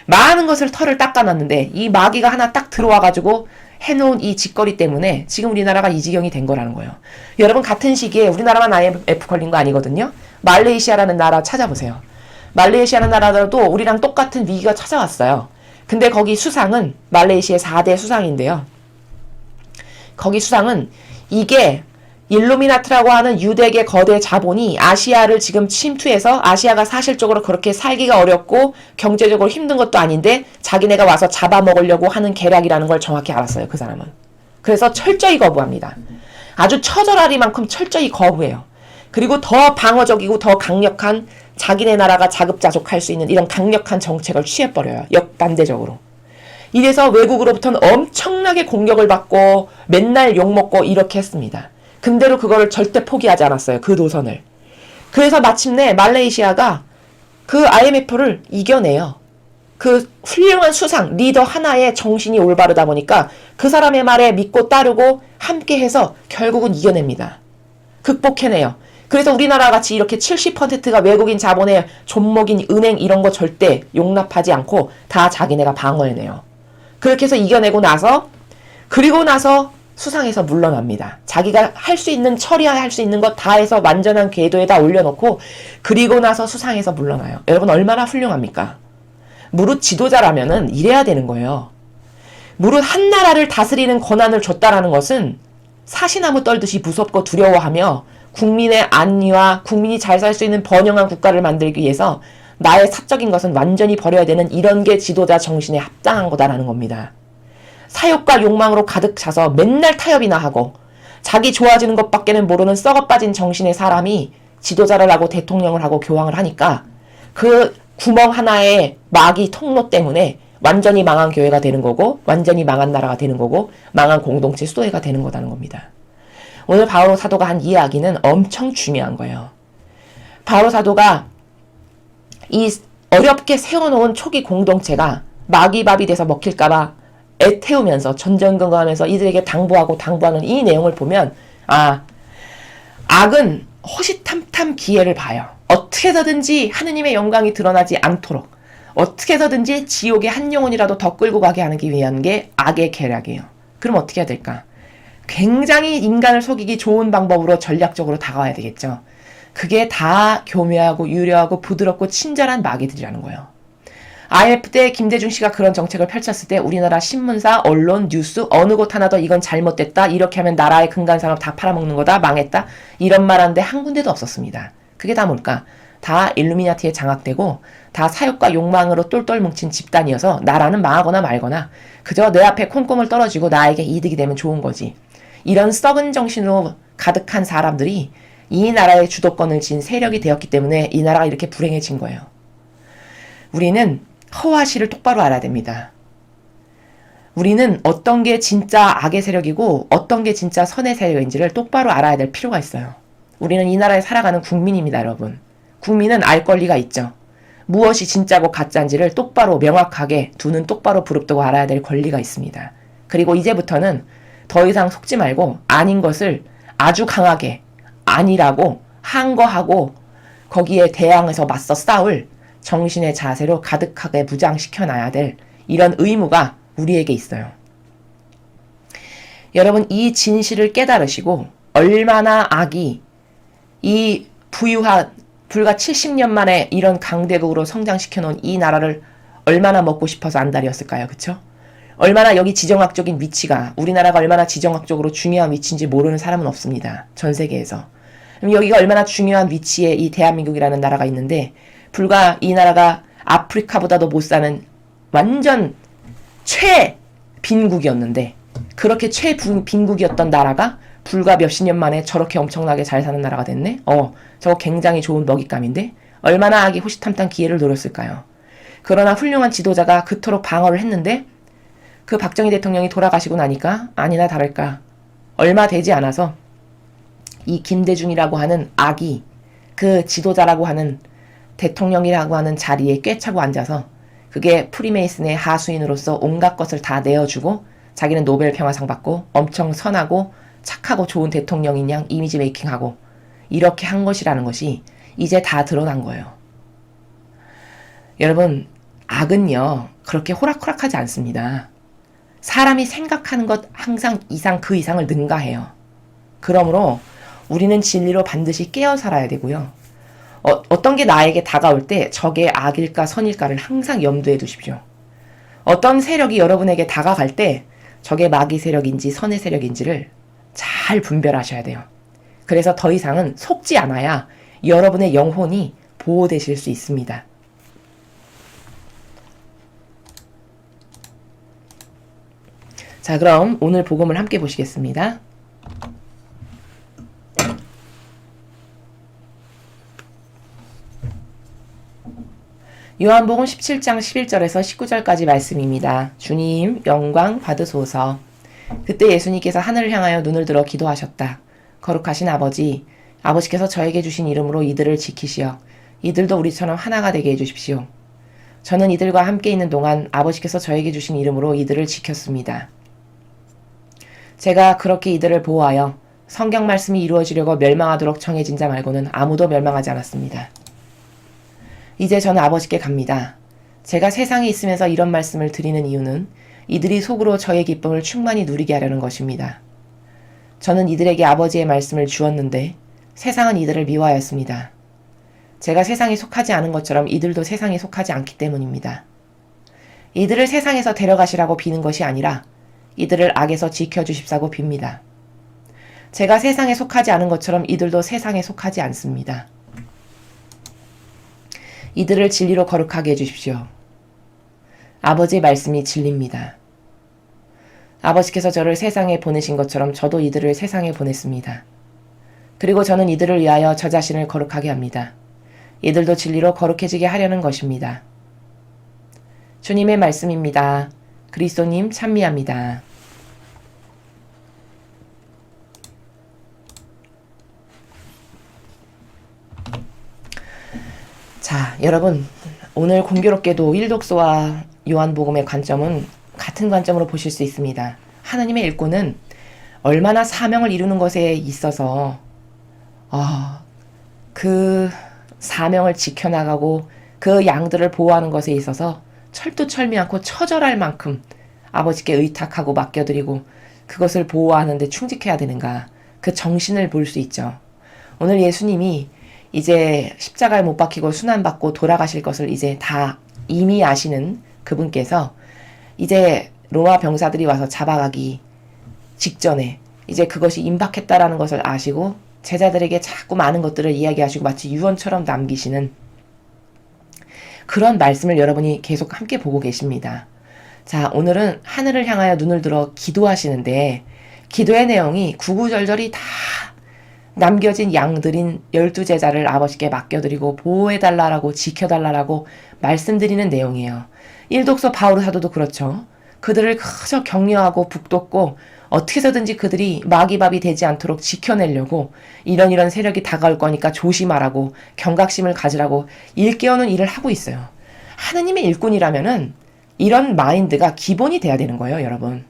많은 것을 털을 닦아놨는데 이 마귀가 하나 딱 들어와가지고 해놓은 이 짓거리 때문에 지금 우리나라가 이 지경이 된 거라는 거예요. 여러분 같은 시기에 우리나라만 IMF 걸린 거 아니거든요. 말레이시아라는 나라 찾아보세요. 말레이시아라는 나라도 우리랑 똑같은 위기가 찾아왔어요. 근데 거기 수상은 말레이시아의 4대 수상인데요. 거기 수상은 이게 일루미나트라고 하는 유대계 거대 자본이 아시아를 지금 침투해서 아시아가 사실적으로 그렇게 살기가 어렵고 경제적으로 힘든 것도 아닌데 자기네가 와서 잡아먹으려고 하는 계략이라는 걸 정확히 알았어요. 그 사람은. 그래서 철저히 거부합니다. 아주 처절하리만큼 철저히 거부해요. 그리고 더 방어적이고 더 강력한 자기네 나라가 자급자족할 수 있는 이런 강력한 정책을 취해버려요. 역반대적으로. 이래서 외국으로부터는 엄청나게 공격을 받고 맨날 욕먹고 이렇게 했습니다. 근데도 그거를 절대 포기하지 않았어요. 그 노선을. 그래서 마침내 말레이시아가 그 IMF를 이겨내요. 그 훌륭한 수상, 리더 하나의 정신이 올바르다 보니까 그 사람의 말에 믿고 따르고 함께해서 결국은 이겨냅니다. 극복해내요. 그래서 우리나라 같이 이렇게 70%가 외국인 자본의 존목인 은행 이런 거 절대 용납하지 않고 다 자기네가 방어해내요. 그렇게 해서 이겨내고 나서 그리고 나서 수상해서 물러납니다. 자기가 할 수 있는 처리할 수 있는 것 다 해서 완전한 궤도에다 올려놓고 그리고 나서 수상해서 물러나요. 여러분 얼마나 훌륭합니까? 무릇 지도자라면은 이래야 되는 거예요. 무릇 한 나라를 다스리는 권한을 줬다라는 것은 사시나무 떨듯이 무섭고 두려워하며 국민의 안위와 국민이 잘 살 수 있는 번영한 국가를 만들기 위해서 나의 사적인 것은 완전히 버려야 되는 이런 게 지도자 정신에 합당한 거다라는 겁니다. 사욕과 욕망으로 가득 차서 맨날 타협이나 하고 자기 좋아지는 것밖에는 모르는 썩어빠진 정신의 사람이 지도자를 하고 대통령을 하고 교황을 하니까 그 구멍 하나의 마귀 통로 때문에 완전히 망한 교회가 되는 거고 완전히 망한 나라가 되는 거고 망한 공동체 수도회가 되는 거라는 겁니다. 오늘 바오로 사도가 한 이야기는 엄청 중요한 거예요. 바오로 사도가 이 어렵게 세워놓은 초기 공동체가 마귀밥이 돼서 먹힐까봐 애태우면서 전전긍긍하면서 이들에게 당부하는 이 내용을 보면 악은 호시탐탐 기회를 봐요. 어떻게 해서든지 하느님의 영광이 드러나지 않도록 어떻게 해서든지 지옥의 한 영혼이라도 더 끌고 가게 하기 위한 게 악의 계략이에요. 그럼 어떻게 해야 될까? 굉장히 인간을 속이기 좋은 방법으로 전략적으로 다가와야 되겠죠. 그게 다 교묘하고 유려하고 부드럽고 친절한 마귀들이라는 거예요. IMF 때 김대중 씨가 그런 정책을 펼쳤을 때 우리나라 신문사, 언론, 뉴스 어느 곳 하나도 이건 잘못됐다. 이렇게 하면 나라의 근간산업 다 팔아먹는 거다. 망했다. 이런 말 하는데 한 군데도 없었습니다. 그게 다 뭘까? 다 일루미나티에 장악되고 다 사욕과 욕망으로 똘똘 뭉친 집단이어서 나라는 망하거나 말거나 그저 내 앞에 콩고물 떨어지고 나에게 이득이 되면 좋은 거지. 이런 썩은 정신으로 가득한 사람들이 이 나라의 주도권을 쥔 세력이 되었기 때문에 이 나라가 이렇게 불행해진 거예요. 우리는 허와 실을 똑바로 알아야 됩니다. 우리는 어떤 게 진짜 악의 세력이고 어떤 게 진짜 선의 세력인지를 똑바로 알아야 될 필요가 있어요. 우리는 이 나라에 살아가는 국민입니다, 여러분. 국민은 알 권리가 있죠. 무엇이 진짜고 가짜인지를 똑바로 명확하게 두 눈 똑바로 부릅뜨고 알아야 될 권리가 있습니다. 그리고 이제부터는 더 이상 속지 말고 아닌 것을 아주 강하게 아니라고 항거하고 거기에 대항해서 맞서 싸울 정신의 자세로 가득하게 무장시켜놔야 될 이런 의무가 우리에게 있어요. 여러분, 이 진실을 깨달으시고 얼마나 악이 이 부유한 불과 70년 만에 이런 강대국으로 성장시켜놓은 이 나라를 얼마나 먹고 싶어서 안달이었을까요? 그쵸? 얼마나 여기 지정학적인 위치가 우리나라가 얼마나 지정학적으로 중요한 위치인지 모르는 사람은 없습니다. 전 세계에서. 여기가 얼마나 중요한 위치에 이 대한민국이라는 나라가 있는데 불과 이 나라가 아프리카보다도 못 사는 완전 최빈국이었는데 그렇게 최빈국이었던 나라가 불과 몇십 년 만에 저렇게 엄청나게 잘 사는 나라가 됐네? 저거 굉장히 좋은 먹잇감인데? 얼마나 악이 호시탐탐 기회를 노렸을까요? 그러나 훌륭한 지도자가 그토록 방어를 했는데 그 박정희 대통령이 돌아가시고 나니까 아니나 다를까 얼마 되지 않아서 이 김대중이라고 하는 악이 그 지도자라고 하는 대통령이라고 하는 자리에 꿰차고 앉아서 그게 프리메이슨의 하수인으로서 온갖 것을 다 내어주고 자기는 노벨 평화상 받고 엄청 선하고 착하고 좋은 대통령인 양 이미지 메이킹하고 이렇게 한 것이라는 것이 이제 다 드러난 거예요. 여러분, 악은요 그렇게 호락호락하지 않습니다. 사람이 생각하는 것 항상 그 이상을 능가해요. 그러므로 우리는 진리로 반드시 깨어 살아야 되고요. 어떤 게 나에게 다가올 때 저게 악일까 선일까를 항상 염두에 두십시오. 어떤 세력이 여러분에게 다가갈 때 저게 마귀 세력인지 선의 세력인지를 잘 분별하셔야 돼요. 그래서 더 이상은 속지 않아야 여러분의 영혼이 보호되실 수 있습니다. 자, 그럼 오늘 복음을 함께 보시겠습니다. 요한복음 17장 11절에서 19절까지 말씀입니다. 주님, 영광 받으소서. 그때 예수님께서 하늘을 향하여 눈을 들어 기도하셨다. 거룩하신 아버지, 아버지께서 저에게 주신 이름으로 이들을 지키시어 이들도 우리처럼 하나가 되게 해주십시오. 저는 이들과 함께 있는 동안 아버지께서 저에게 주신 이름으로 이들을 지켰습니다. 제가 그렇게 이들을 보호하여 성경 말씀이 이루어지려고 멸망하도록 정해진 자 말고는 아무도 멸망하지 않았습니다. 이제 저는 아버지께 갑니다. 제가 세상에 있으면서 이런 말씀을 드리는 이유는 이들이 속으로 저의 기쁨을 충만히 누리게 하려는 것입니다. 저는 이들에게 아버지의 말씀을 주었는데 세상은 이들을 미워하였습니다. 제가 세상에 속하지 않은 것처럼 이들도 세상에 속하지 않기 때문입니다. 이들을 세상에서 데려가시라고 비는 것이 아니라 이들을 악에서 지켜주십사고 빕니다. 제가 세상에 속하지 않은 것처럼 이들도 세상에 속하지 않습니다. 이들을 진리로 거룩하게 해주십시오. 아버지의 말씀이 진리입니다. 아버지께서 저를 세상에 보내신 것처럼 저도 이들을 세상에 보냈습니다. 그리고 저는 이들을 위하여 저 자신을 거룩하게 합니다. 이들도 진리로 거룩해지게 하려는 것입니다. 주님의 말씀입니다. 그리스도님 찬미합니다. 자, 여러분, 오늘 공교롭게도 일독서와 요한복음의 관점은 같은 관점으로 보실 수 있습니다. 하나님의 일꾼은 얼마나 사명을 이루는 것에 있어서 그 사명을 지켜나가고 그 양들을 보호하는 것에 있어서 철두철미 않고 처절할 만큼 아버지께 의탁하고 맡겨드리고 그것을 보호하는 데 충직해야 되는가, 그 정신을 볼 수 있죠. 오늘 예수님이 이제 십자가에 못 박히고 순환받고 돌아가실 것을 이제 다 이미 아시는 그분께서 이제 로마 병사들이 와서 잡아가기 직전에 이제 그것이 임박했다라는 것을 아시고 제자들에게 자꾸 많은 것들을 이야기하시고 마치 유언처럼 남기시는 그런 말씀을 여러분이 계속 함께 보고 계십니다. 자, 오늘은 하늘을 향하여 눈을 들어 기도하시는데 기도의 내용이 구구절절이 다 남겨진 양들인 12제자를 아버지께 맡겨드리고 보호해달라고 지켜달라고 말씀드리는 내용이에요. 일독서 바오로 사도도 그렇죠. 그들을 그저 격려하고 북돋고 어떻게 해서든지 그들이 마귀밥이 되지 않도록 지켜내려고 이런 세력이 다가올 거니까 조심하라고 경각심을 가지라고 일깨우는 일을 하고 있어요. 하느님의 일꾼이라면은 이런 마인드가 기본이 돼야 되는 거예요, 여러분.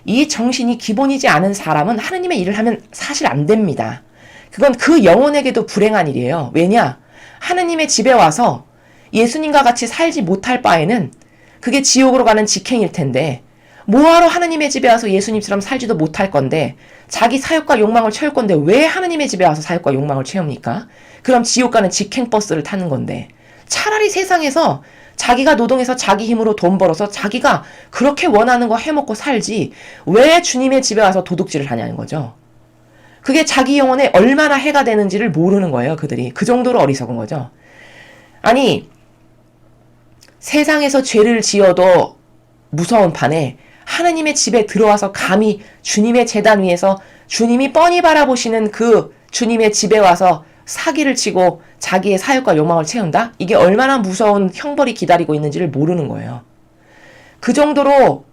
이 정신이 기본이지 않은 사람은 하느님의 일을 하면 사실 안 됩니다. 그건 그 영혼에게도 불행한 일이에요. 왜냐? 하느님의 집에 와서 예수님과 같이 살지 못할 바에는 그게 지옥으로 가는 직행일 텐데 뭐하러 하느님의 집에 와서 예수님처럼 살지도 못할 건데 자기 사욕과 욕망을 채울 건데 왜 하느님의 집에 와서 사욕과 욕망을 채웁니까? 그럼 지옥 가는 직행버스를 타는 건데 차라리 세상에서 자기가 노동해서 자기 힘으로 돈 벌어서 자기가 그렇게 원하는 거 해먹고 살지 왜 주님의 집에 와서 도둑질을 하냐는 거죠. 그게 자기 영혼에 얼마나 해가 되는지를 모르는 거예요. 그들이. 그 정도로 어리석은 거죠. 아니 세상에서 죄를 지어도 무서운 판에 하느님의 집에 들어와서 감히 주님의 제단 위에서 주님이 뻔히 바라보시는 그 주님의 집에 와서 사기를 치고 자기의 사욕과 욕망을 채운다? 이게 얼마나 무서운 형벌이 기다리고 있는지를 모르는 거예요. 그 정도로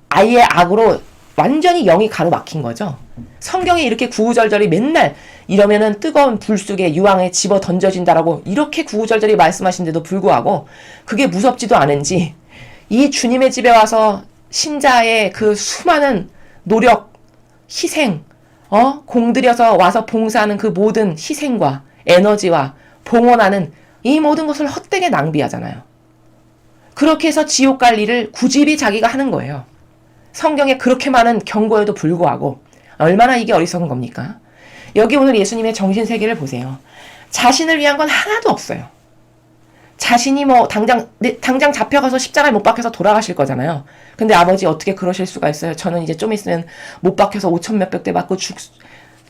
아예 악으로 완전히 영이 가로막힌 거죠. 성경에 이렇게 구구절절히 맨날 이러면은 뜨거운 불 속에 유황에 집어 던져진다라고 이렇게 구구절절히 말씀하신데도 불구하고 그게 무섭지도 않은지 이 주님의 집에 와서 신자의 그 수많은 노력, 희생, 공들여서 와서 봉사하는 그 모든 희생과 에너지와 봉헌하는 이 모든 것을 헛되게 낭비하잖아요. 그렇게 해서 지옥 갈 일을 굳이 자기가 하는 거예요. 성경에 그렇게 많은 경고에도 불구하고 얼마나 이게 어리석은 겁니까? 여기 오늘 예수님의 정신세계를 보세요. 자신을 위한 건 하나도 없어요. 자신이 뭐 당장 잡혀가서 십자가에 못 박혀서 돌아가실 거잖아요. 근데 아버지 어떻게 그러실 수가 있어요? 저는 이제 좀 있으면 못 박혀서 5천 몇백 대 맞고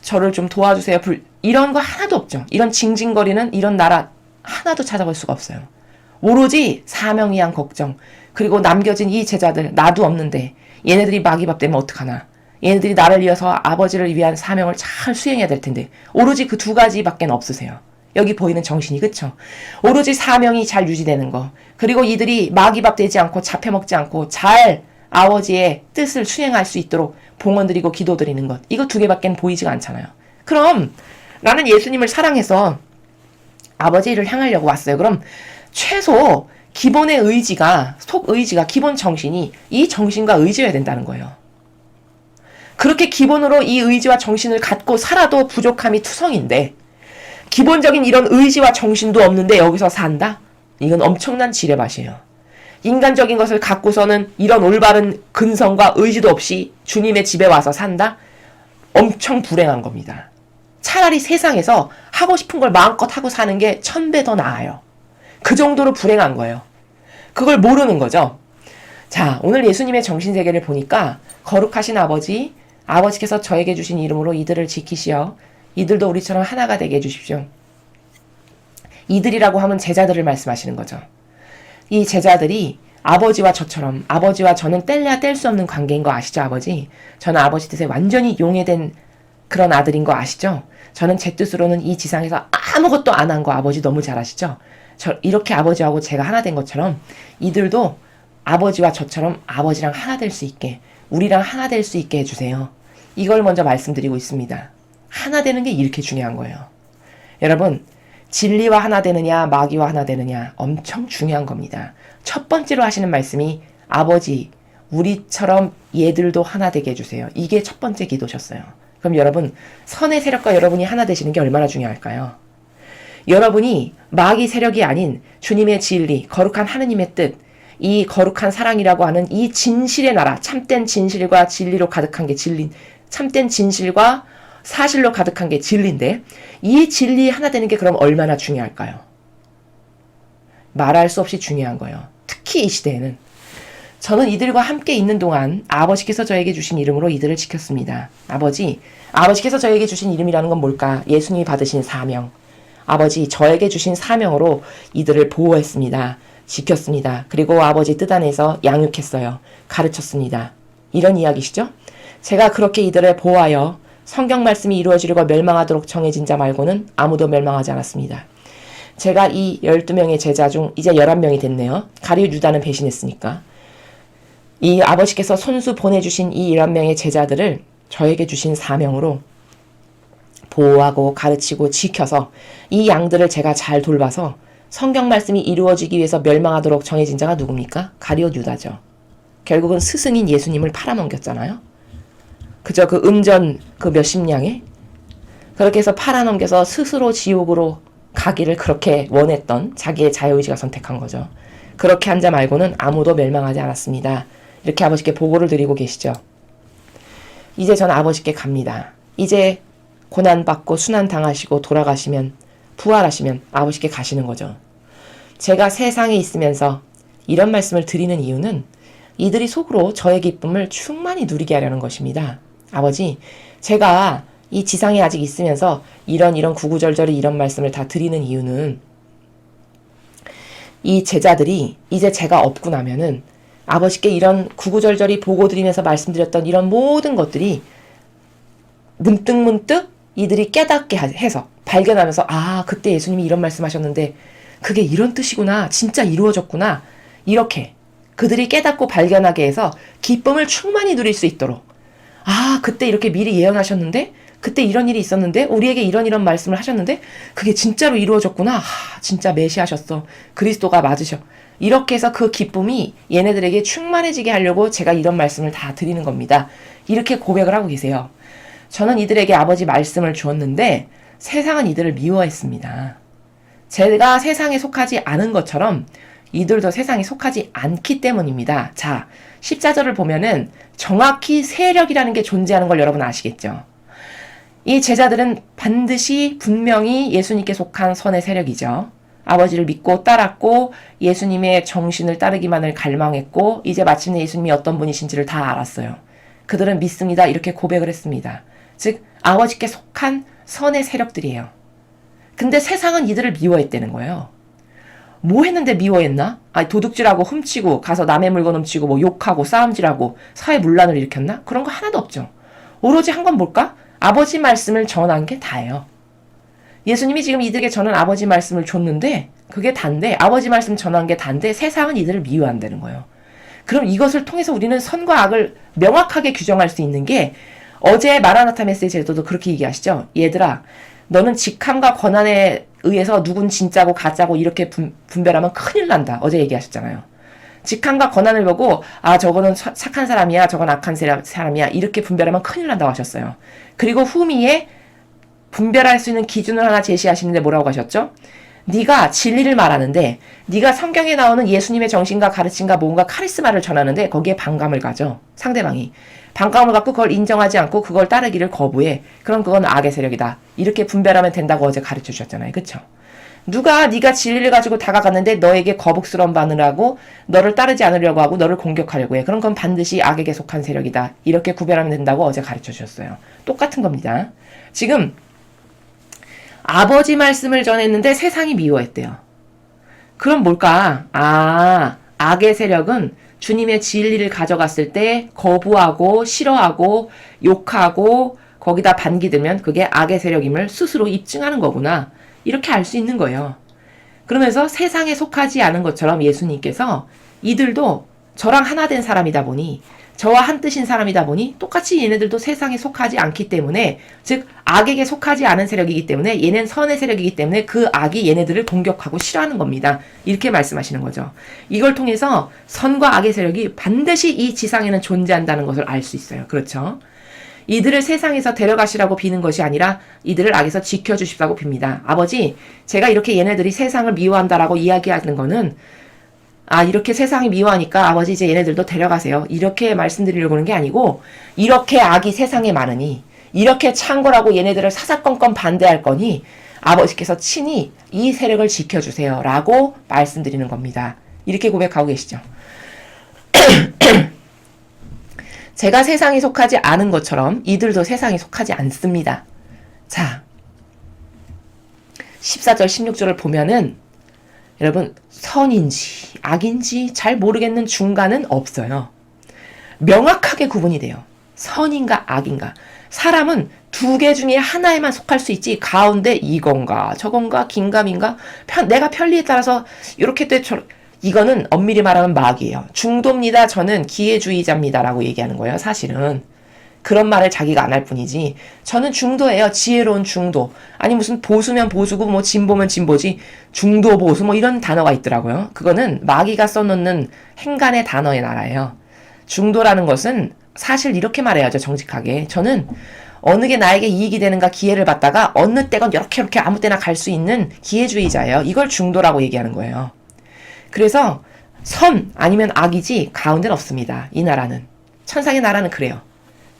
저를 좀 도와주세요. 이런 거 하나도 없죠. 이런 징징거리는 이런 나라 하나도 찾아볼 수가 없어요. 오로지 사명 위한 걱정. 그리고 남겨진 이 제자들 나도 없는데 얘네들이 마귀밥 되면 어떡하나. 얘네들이 나를 위해서 아버지를 위한 사명을 잘 수행해야 될 텐데 오로지 그 두 가지밖에 없으세요. 여기 보이는 정신이 그쵸? 오로지 사명이 잘 유지되는 거. 그리고 이들이 마귀밥 되지 않고 잡혀먹지 않고 잘 아버지의 뜻을 수행할 수 있도록 봉헌드리고 기도드리는 것. 이거 두 개밖에 보이지가 않잖아요. 그럼 나는 예수님을 사랑해서 아버지 일을 향하려고 왔어요. 그럼 최소 기본의 의지가 속의지가 기본 정신이 이 정신과 의지여야 된다는 거예요. 그렇게 기본으로 이 의지와 정신을 갖고 살아도 부족함이 투성인데 기본적인 이런 의지와 정신도 없는데 여기서 산다? 이건 엄청난 지뢰밭이에요. 인간적인 것을 갖고서는 이런 올바른 근성과 의지도 없이 주님의 집에 와서 산다? 엄청 불행한 겁니다. 차라리 세상에서 하고 싶은 걸 마음껏 하고 사는 게 1000배 더 나아요. 그 정도로 불행한 거예요. 그걸 모르는 거죠. 자, 오늘 예수님의 정신세계를 보니까 거룩하신 아버지께서 저에게 주신 이름으로 이들을 지키시어 이들도 우리처럼 하나가 되게 해주십시오. 이들이라고 하면 제자들을 말씀하시는 거죠. 이 제자들이 아버지와 저처럼 아버지와 저는 뗄래야 뗄 수 없는 관계인 거 아시죠, 아버지? 저는 아버지 뜻에 완전히 용해된 그런 아들인 거 아시죠? 저는 제 뜻으로는 이 지상에서 아무것도 안 한 거 아버지 너무 잘 아시죠? 이렇게 아버지하고 제가 하나 된 것처럼 이들도 아버지와 저처럼 아버지랑 하나 될 수 있게 우리랑 하나 될 수 있게 해주세요. 이걸 먼저 말씀드리고 있습니다. 하나 되는 게 이렇게 중요한 거예요. 여러분, 진리와 하나 되느냐 마귀와 하나 되느냐 엄청 중요한 겁니다. 첫 번째로 하시는 말씀이 아버지 우리처럼 얘들도 하나 되게 해주세요. 이게 첫 번째 기도셨어요. 그럼 여러분 선의 세력과 여러분이 하나 되시는 게 얼마나 중요할까요? 여러분이 마귀 세력이 아닌 주님의 진리 거룩한 하느님의 뜻 이 거룩한 사랑이라고 하는 이 진실의 나라 참된 진실과 진리로 가득한 게 참된 진실과 사실로 가득한 게 진리인데 이 진리 하나 되는 게 그럼 얼마나 중요할까요? 말할 수 없이 중요한 거예요. 특히 이 시대에는. 저는 이들과 함께 있는 동안 아버지께서 저에게 주신 이름으로 이들을 지켰습니다. 아버지께서 저에게 주신 이름이라는 건 뭘까? 예수님이 받으신 사명. 아버지 저에게 주신 사명으로 이들을 보호했습니다. 지켰습니다. 그리고 아버지 뜻 안에서 양육했어요. 가르쳤습니다. 이런 이야기시죠? 제가 그렇게 이들을 보호하여 성경 말씀이 이루어지려고 멸망하도록 정해진 자 말고는 아무도 멸망하지 않았습니다. 제가 이 12명의 제자 중 이제 11명이 됐네요. 가룟 유다는 배신했으니까. 이 아버지께서 손수 보내주신 이 11명의 제자들을 저에게 주신 사명으로 보호하고 가르치고 지켜서 이 양들을 제가 잘 돌봐서 성경 말씀이 이루어지기 위해서 멸망하도록 정해진 자가 누굽니까? 가룟 유다죠. 결국은 스승인 예수님을 팔아넘겼잖아요. 그저 그 음전 그 몇십 냥에 그렇게 해서 팔아넘겨서 스스로 지옥으로 가기를 그렇게 원했던 자기의 자유의지가 선택한 거죠. 그렇게 한 자 말고는 아무도 멸망하지 않았습니다. 이렇게 아버지께 보고를 드리고 계시죠. 이제 전 아버지께 갑니다. 이제 고난받고 순환당하시고 돌아가시면 부활하시면 아버지께 가시는 거죠. 제가 세상에 있으면서 이런 말씀을 드리는 이유는 이들이 속으로 저의 기쁨을 충만히 누리게 하려는 것입니다. 아버지, 제가 이 지상에 아직 있으면서 이런 구구절절히 이런 말씀을 다 드리는 이유는 이 제자들이 이제 제가 없고 나면은 아버지께 이런 구구절절히 보고 드리면서 말씀드렸던 이런 모든 것들이 문득문득 이들이 깨닫게 해서 발견하면서 아, 그때 예수님이 이런 말씀하셨는데 그게 이런 뜻이구나. 진짜 이루어졌구나. 이렇게 그들이 깨닫고 발견하게 해서 기쁨을 충만히 누릴 수 있도록 아, 그때 이렇게 미리 예언하셨는데 그때 이런 일이 있었는데 우리에게 이런 말씀을 하셨는데 그게 진짜로 이루어졌구나. 진짜 메시아셨어. 그리스도가 맞으셔. 이렇게 해서 그 기쁨이 얘네들에게 충만해지게 하려고 제가 이런 말씀을 다 드리는 겁니다. 이렇게 고백을 하고 계세요. 저는 이들에게 아버지 말씀을 주었는데 세상은 이들을 미워했습니다. 제가 세상에 속하지 않은 것처럼 이들도 세상에 속하지 않기 때문입니다. 자, 14절을 보면은 정확히 세력이라는 게 존재하는 걸 여러분 아시겠죠? 이 제자들은 반드시 분명히 예수님께 속한 선의 세력이죠. 아버지를 믿고 따랐고 예수님의 정신을 따르기만을 갈망했고 이제 마침내 예수님이 어떤 분이신지를 다 알았어요. 그들은 믿습니다. 이렇게 고백을 했습니다. 즉 아버지께 속한 선의 세력들이에요. 근데 세상은 이들을 미워했다는 거예요. 뭐 했는데 미워했나? 도둑질하고 훔치고 가서 남의 물건 훔치고 뭐 욕하고 싸움질하고 사회 문란을 일으켰나? 그런 거 하나도 없죠. 오로지 한 건 뭘까? 아버지 말씀을 전한 게 다예요. 예수님이 지금 이들에게 전한 아버지 말씀을 줬는데 그게 단데 아버지 말씀 전한 게 단데 세상은 이들을 미워한다는 거예요. 그럼 이것을 통해서 우리는 선과 악을 명확하게 규정할 수 있는 게 어제 마라나타 메시지에서도 그렇게 얘기하시죠. 얘들아, 너는 직함과 권한에 의해서 누군 진짜고 가짜고 이렇게 분별하면 큰일 난다. 어제 얘기하셨잖아요. 직함과 권한을 보고 아, 저거는 착한 사람이야, 저건 악한 사람이야 이렇게 분별하면 큰일 난다고 하셨어요. 그리고 후미에 분별할 수 있는 기준을 하나 제시하시는데 뭐라고 하셨죠? 네가 진리를 말하는데 네가 성경에 나오는 예수님의 정신과 가르침과 뭔가 카리스마를 전하는데 거기에 반감을 가져. 상대방이. 반감을 갖고 그걸 인정하지 않고 그걸 따르기를 거부해. 그럼 그건 악의 세력이다. 이렇게 분별하면 된다고 어제 가르쳐 주셨잖아요. 그쵸? 누가 네가 진리를 가지고 다가갔는데 너에게 거북스러운 반응을 하고 너를 따르지 않으려고 하고 너를 공격하려고 해. 그럼 그건 반드시 악에게 속한 세력이다. 이렇게 구별하면 된다고 어제 가르쳐 주셨어요. 똑같은 겁니다. 지금 아버지 말씀을 전했는데 세상이 미워했대요. 그럼 뭘까? 아, 악의 세력은 주님의 진리를 가져갔을 때 거부하고 싫어하고 욕하고 거기다 반기들면 그게 악의 세력임을 스스로 입증하는 거구나. 이렇게 알 수 있는 거예요. 그러면서 세상에 속하지 않은 것처럼 예수님께서 이들도 저랑 하나 된 사람이다 보니 저와 한 뜻인 사람이다 보니 똑같이 얘네들도 세상에 속하지 않기 때문에 즉 악에게 속하지 않은 세력이기 때문에 얘는 선의 세력이기 때문에 그 악이 얘네들을 공격하고 싫어하는 겁니다. 이렇게 말씀하시는 거죠. 이걸 통해서 선과 악의 세력이 반드시 이 지상에는 존재한다는 것을 알 수 있어요. 그렇죠? 이들을 세상에서 데려가시라고 비는 것이 아니라 이들을 악에서 지켜주십사고 빕니다. 아버지, 제가 이렇게 얘네들이 세상을 미워한다라고 이야기하는 거는 아, 이렇게 세상이 미워하니까 아버지 이제 얘네들도 데려가세요. 이렇게 말씀드리려고 하는 게 아니고 이렇게 악이 세상에 많으니 이렇게 창궐하고 얘네들을 사사건건 반대할 거니 아버지께서 친히 이 세력을 지켜주세요. 라고 말씀드리는 겁니다. 이렇게 고백하고 계시죠. 제가 세상에 속하지 않은 것처럼 이들도 세상에 속하지 않습니다. 자, 14절, 16절을 보면은 여러분, 선인지 악인지 잘 모르겠는 중간은 없어요. 명확하게 구분이 돼요. 선인가 악인가. 사람은 두 개 중에 하나에만 속할 수 있지, 가운데 이건가 저건가 긴가민가 내가 편리에 따라서 이렇게 돼 이거는 엄밀히 말하면 마귀예요. 중도입니다. 저는 기회주의자입니다 라고 얘기하는 거예요. 사실은 그런 말을 자기가 안 할 뿐이지, 저는 중도예요. 지혜로운 중도. 아니 무슨 보수면 보수고 뭐 진보면 진보지, 중도 보수 뭐 이런 단어가 있더라고요. 그거는 마귀가 써놓는 행간의 단어의 나라예요. 중도라는 것은 사실 이렇게 말해야죠. 정직하게. 저는 어느 게 나에게 이익이 되는가 기회를 받다가 어느 때건 이렇게 아무 때나 갈 수 있는 기회주의자예요. 이걸 중도라고 얘기하는 거예요. 그래서 선 아니면 악이지 가운데는 없습니다. 이 나라는. 천상의 나라는 그래요.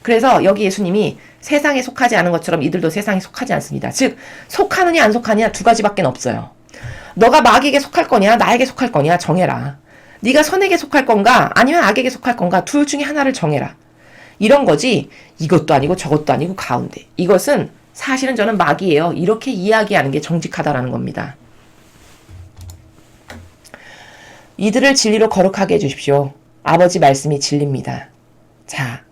그래서 여기 예수님이 세상에 속하지 않은 것처럼 이들도 세상에 속하지 않습니다. 즉 속하느냐 안 속하느냐 두 가지밖에 없어요. 너가 마귀에게 속할 거냐 나에게 속할 거냐 정해라. 네가 선에게 속할 건가 아니면 악에게 속할 건가, 둘 중에 하나를 정해라. 이런 거지, 이것도 아니고 저것도 아니고 가운데. 이것은 사실은 저는 마귀예요. 이렇게 이야기하는 게 정직하다라는 겁니다. 이들을 진리로 거룩하게 해주십시오. 아버지 말씀이 진리입니다. 자,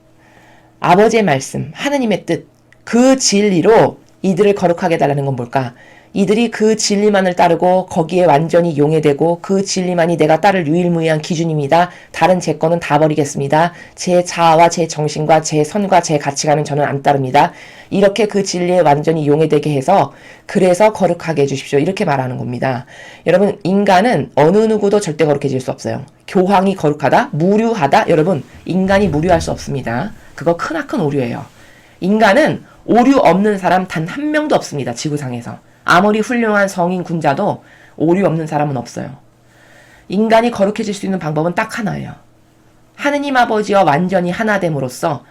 아버지의 말씀, 하느님의 뜻, 그 진리로 이들을 거룩하게 해달라는 건 뭘까? 이들이 그 진리만을 따르고 거기에 완전히 용해되고 그 진리만이 내가 따를 유일무이한 기준입니다. 다른 제 거는 다 버리겠습니다. 제 자아와 제 정신과 제 선과 제 가치관은 저는 안 따릅니다. 이렇게 그 진리에 완전히 용해되게 해서 그래서 거룩하게 해주십시오. 이렇게 말하는 겁니다. 여러분, 인간은 어느 누구도 절대 거룩해질 수 없어요. 교황이 거룩하다? 무류하다? 여러분, 인간이 무류할 수 없습니다. 그거 크나큰 오류예요. 인간은 오류 없는 사람 단 한 명도 없습니다. 지구상에서. 아무리 훌륭한 성인 군자도 오류 없는 사람은 없어요. 인간이 거룩해질 수 있는 방법은 딱 하나예요. 하느님 아버지와 완전히 하나됨으로써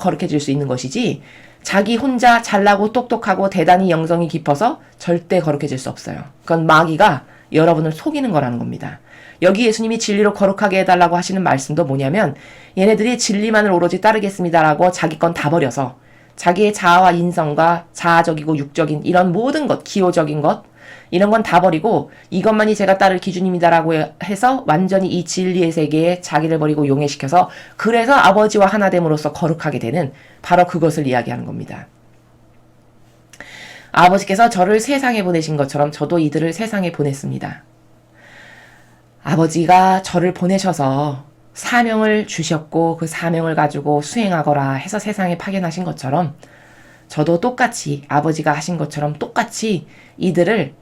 거룩해질 수 있는 것이지, 자기 혼자 잘나고 똑똑하고 대단히 영성이 깊어서 절대 거룩해질 수 없어요. 그건 마귀가 여러분을 속이는 거라는 겁니다. 여기 예수님이 진리로 거룩하게 해달라고 하시는 말씀도 뭐냐면, 얘네들이 진리만을 오로지 따르겠습니다라고 자기 건 다 버려서 자기의 자아와 인성과 자아적이고 육적인 이런 모든 것, 기호적인 것, 이런 건 다 버리고 이것만이 제가 따를 기준입니다라고 해서 완전히 이 진리의 세계에 자기를 버리고 용해시켜서 그래서 아버지와 하나됨으로써 거룩하게 되는, 바로 그것을 이야기하는 겁니다. 아버지께서 저를 세상에 보내신 것처럼 저도 이들을 세상에 보냈습니다. 아버지가 저를 보내셔서 사명을 주셨고 그 사명을 가지고 수행하거라 해서 세상에 파견하신 것처럼 저도 똑같이 아버지가 하신 것처럼 똑같이 이들을,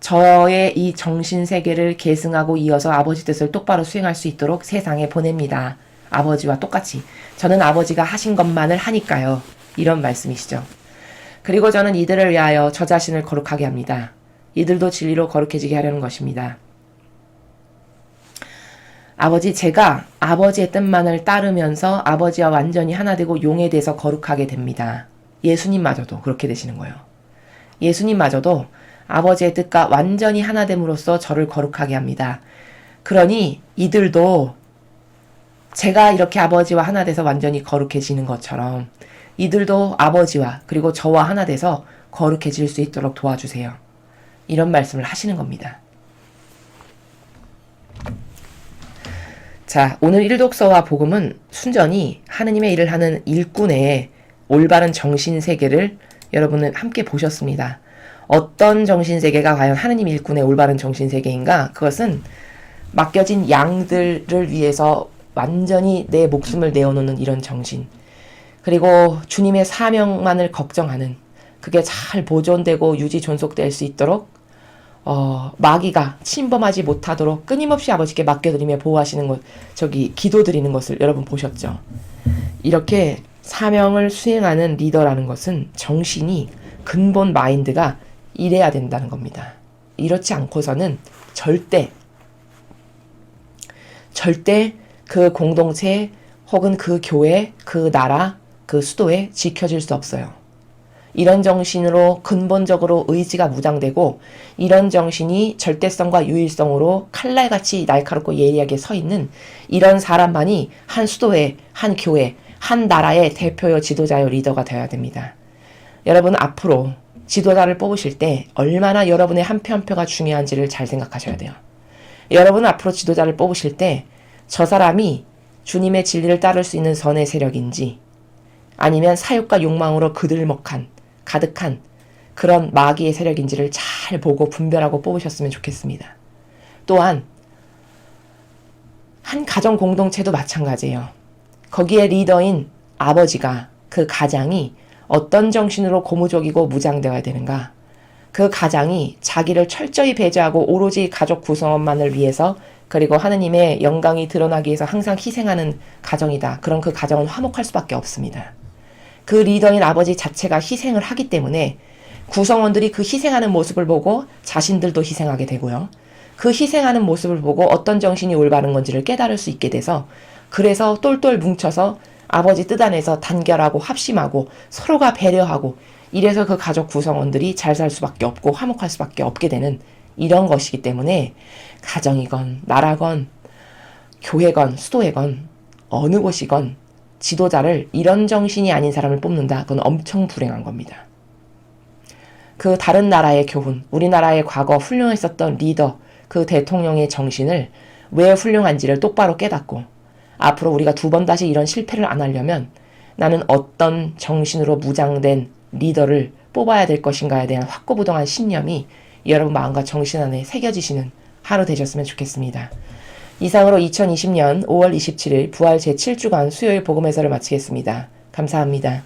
저의 이 정신세계를 계승하고 이어서 아버지 뜻을 똑바로 수행할 수 있도록 세상에 보냅니다. 아버지와 똑같이. 저는 아버지가 하신 것만을 하니까요. 이런 말씀이시죠. 그리고 저는 이들을 위하여 저 자신을 거룩하게 합니다. 이들도 진리로 거룩해지게 하려는 것입니다. 아버지, 제가 아버지의 뜻만을 따르면서 아버지와 완전히 하나 되고 용해돼서 거룩하게 됩니다. 예수님마저도 그렇게 되시는 거예요. 예수님마저도 아버지의 뜻과 완전히 하나 됨으로써 저를 거룩하게 합니다. 그러니 이들도 제가 이렇게 아버지와 하나 돼서 완전히 거룩해지는 것처럼 이들도 아버지와 그리고 저와 하나 돼서 거룩해질 수 있도록 도와주세요. 이런 말씀을 하시는 겁니다. 자, 오늘 일독서와 복음은 순전히 하느님의 일을 하는 일꾼의 올바른 정신세계를 여러분은 함께 보셨습니다. 어떤 정신세계가 과연 하느님 일꾼의 올바른 정신세계인가? 그것은 맡겨진 양들을 위해서 완전히 내 목숨을 내어놓는 이런 정신, 그리고 주님의 사명만을 걱정하는, 그게 잘 보존되고 유지 존속될 수 있도록 마귀가 침범하지 못하도록 끊임없이 아버지께 맡겨드리며 보호하시는 것, 기도드리는 것을 여러분 보셨죠? 이렇게 사명을 수행하는 리더라는 것은 정신이, 근본 마인드가 이래야 된다는 겁니다. 이렇지 않고서는 절대 그 공동체 혹은 그 교회, 그 나라, 그 수도에 지켜질 수 없어요. 이런 정신으로 근본적으로 의지가 무장되고 이런 정신이 절대성과 유일성으로 칼날같이 날카롭고 예리하게 서 있는 이런 사람만이 한 수도의, 한 교회, 한 나라의 대표요 지도자요 리더가 되어야 됩니다. 여러분, 앞으로 지도자를 뽑으실 때 얼마나 여러분의 한 표 한 표가 중요한지를 잘 생각하셔야 돼요. 여러분은 앞으로 지도자를 뽑으실 때 저 사람이 주님의 진리를 따를 수 있는 선의 세력인지 아니면 사욕과 욕망으로 가득한 그런 마귀의 세력인지를 잘 보고 분별하고 뽑으셨으면 좋겠습니다. 또한 한 가정 공동체도 마찬가지예요. 거기에 리더인 아버지가 그 가장이 어떤 정신으로 고무적이고 무장되어야 되는가? 그 가장이 자기를 철저히 배제하고 오로지 가족 구성원만을 위해서 그리고 하느님의 영광이 드러나기 위해서 항상 희생하는 가정이다. 그럼 그 가정은 화목할 수밖에 없습니다. 그 리더인 아버지 자체가 희생을 하기 때문에 구성원들이 그 희생하는 모습을 보고 자신들도 희생하게 되고요. 그 희생하는 모습을 보고 어떤 정신이 올바른 건지를 깨달을 수 있게 돼서 그래서 똘똘 뭉쳐서 아버지 뜻 안에서 단결하고 합심하고 서로가 배려하고 이래서 그 가족 구성원들이 잘 살 수밖에 없고 화목할 수밖에 없게 되는 이런 것이기 때문에 가정이건 나라건 교회건 수도회건 어느 곳이건 지도자를 이런 정신이 아닌 사람을 뽑는다. 그건 엄청 불행한 겁니다. 그 다른 나라의 교훈, 우리나라의 과거 훌륭했었던 리더, 그 대통령의 정신을 왜 훌륭한지를 똑바로 깨닫고 앞으로 우리가 두 번 다시 이런 실패를 안 하려면 나는 어떤 정신으로 무장된 리더를 뽑아야 될 것인가에 대한 확고부동한 신념이 여러분 마음과 정신 안에 새겨지시는 하루 되셨으면 좋겠습니다. 이상으로 2020년 5월 27일 부활 제7주간 수요일 복음회설을 마치겠습니다. 감사합니다.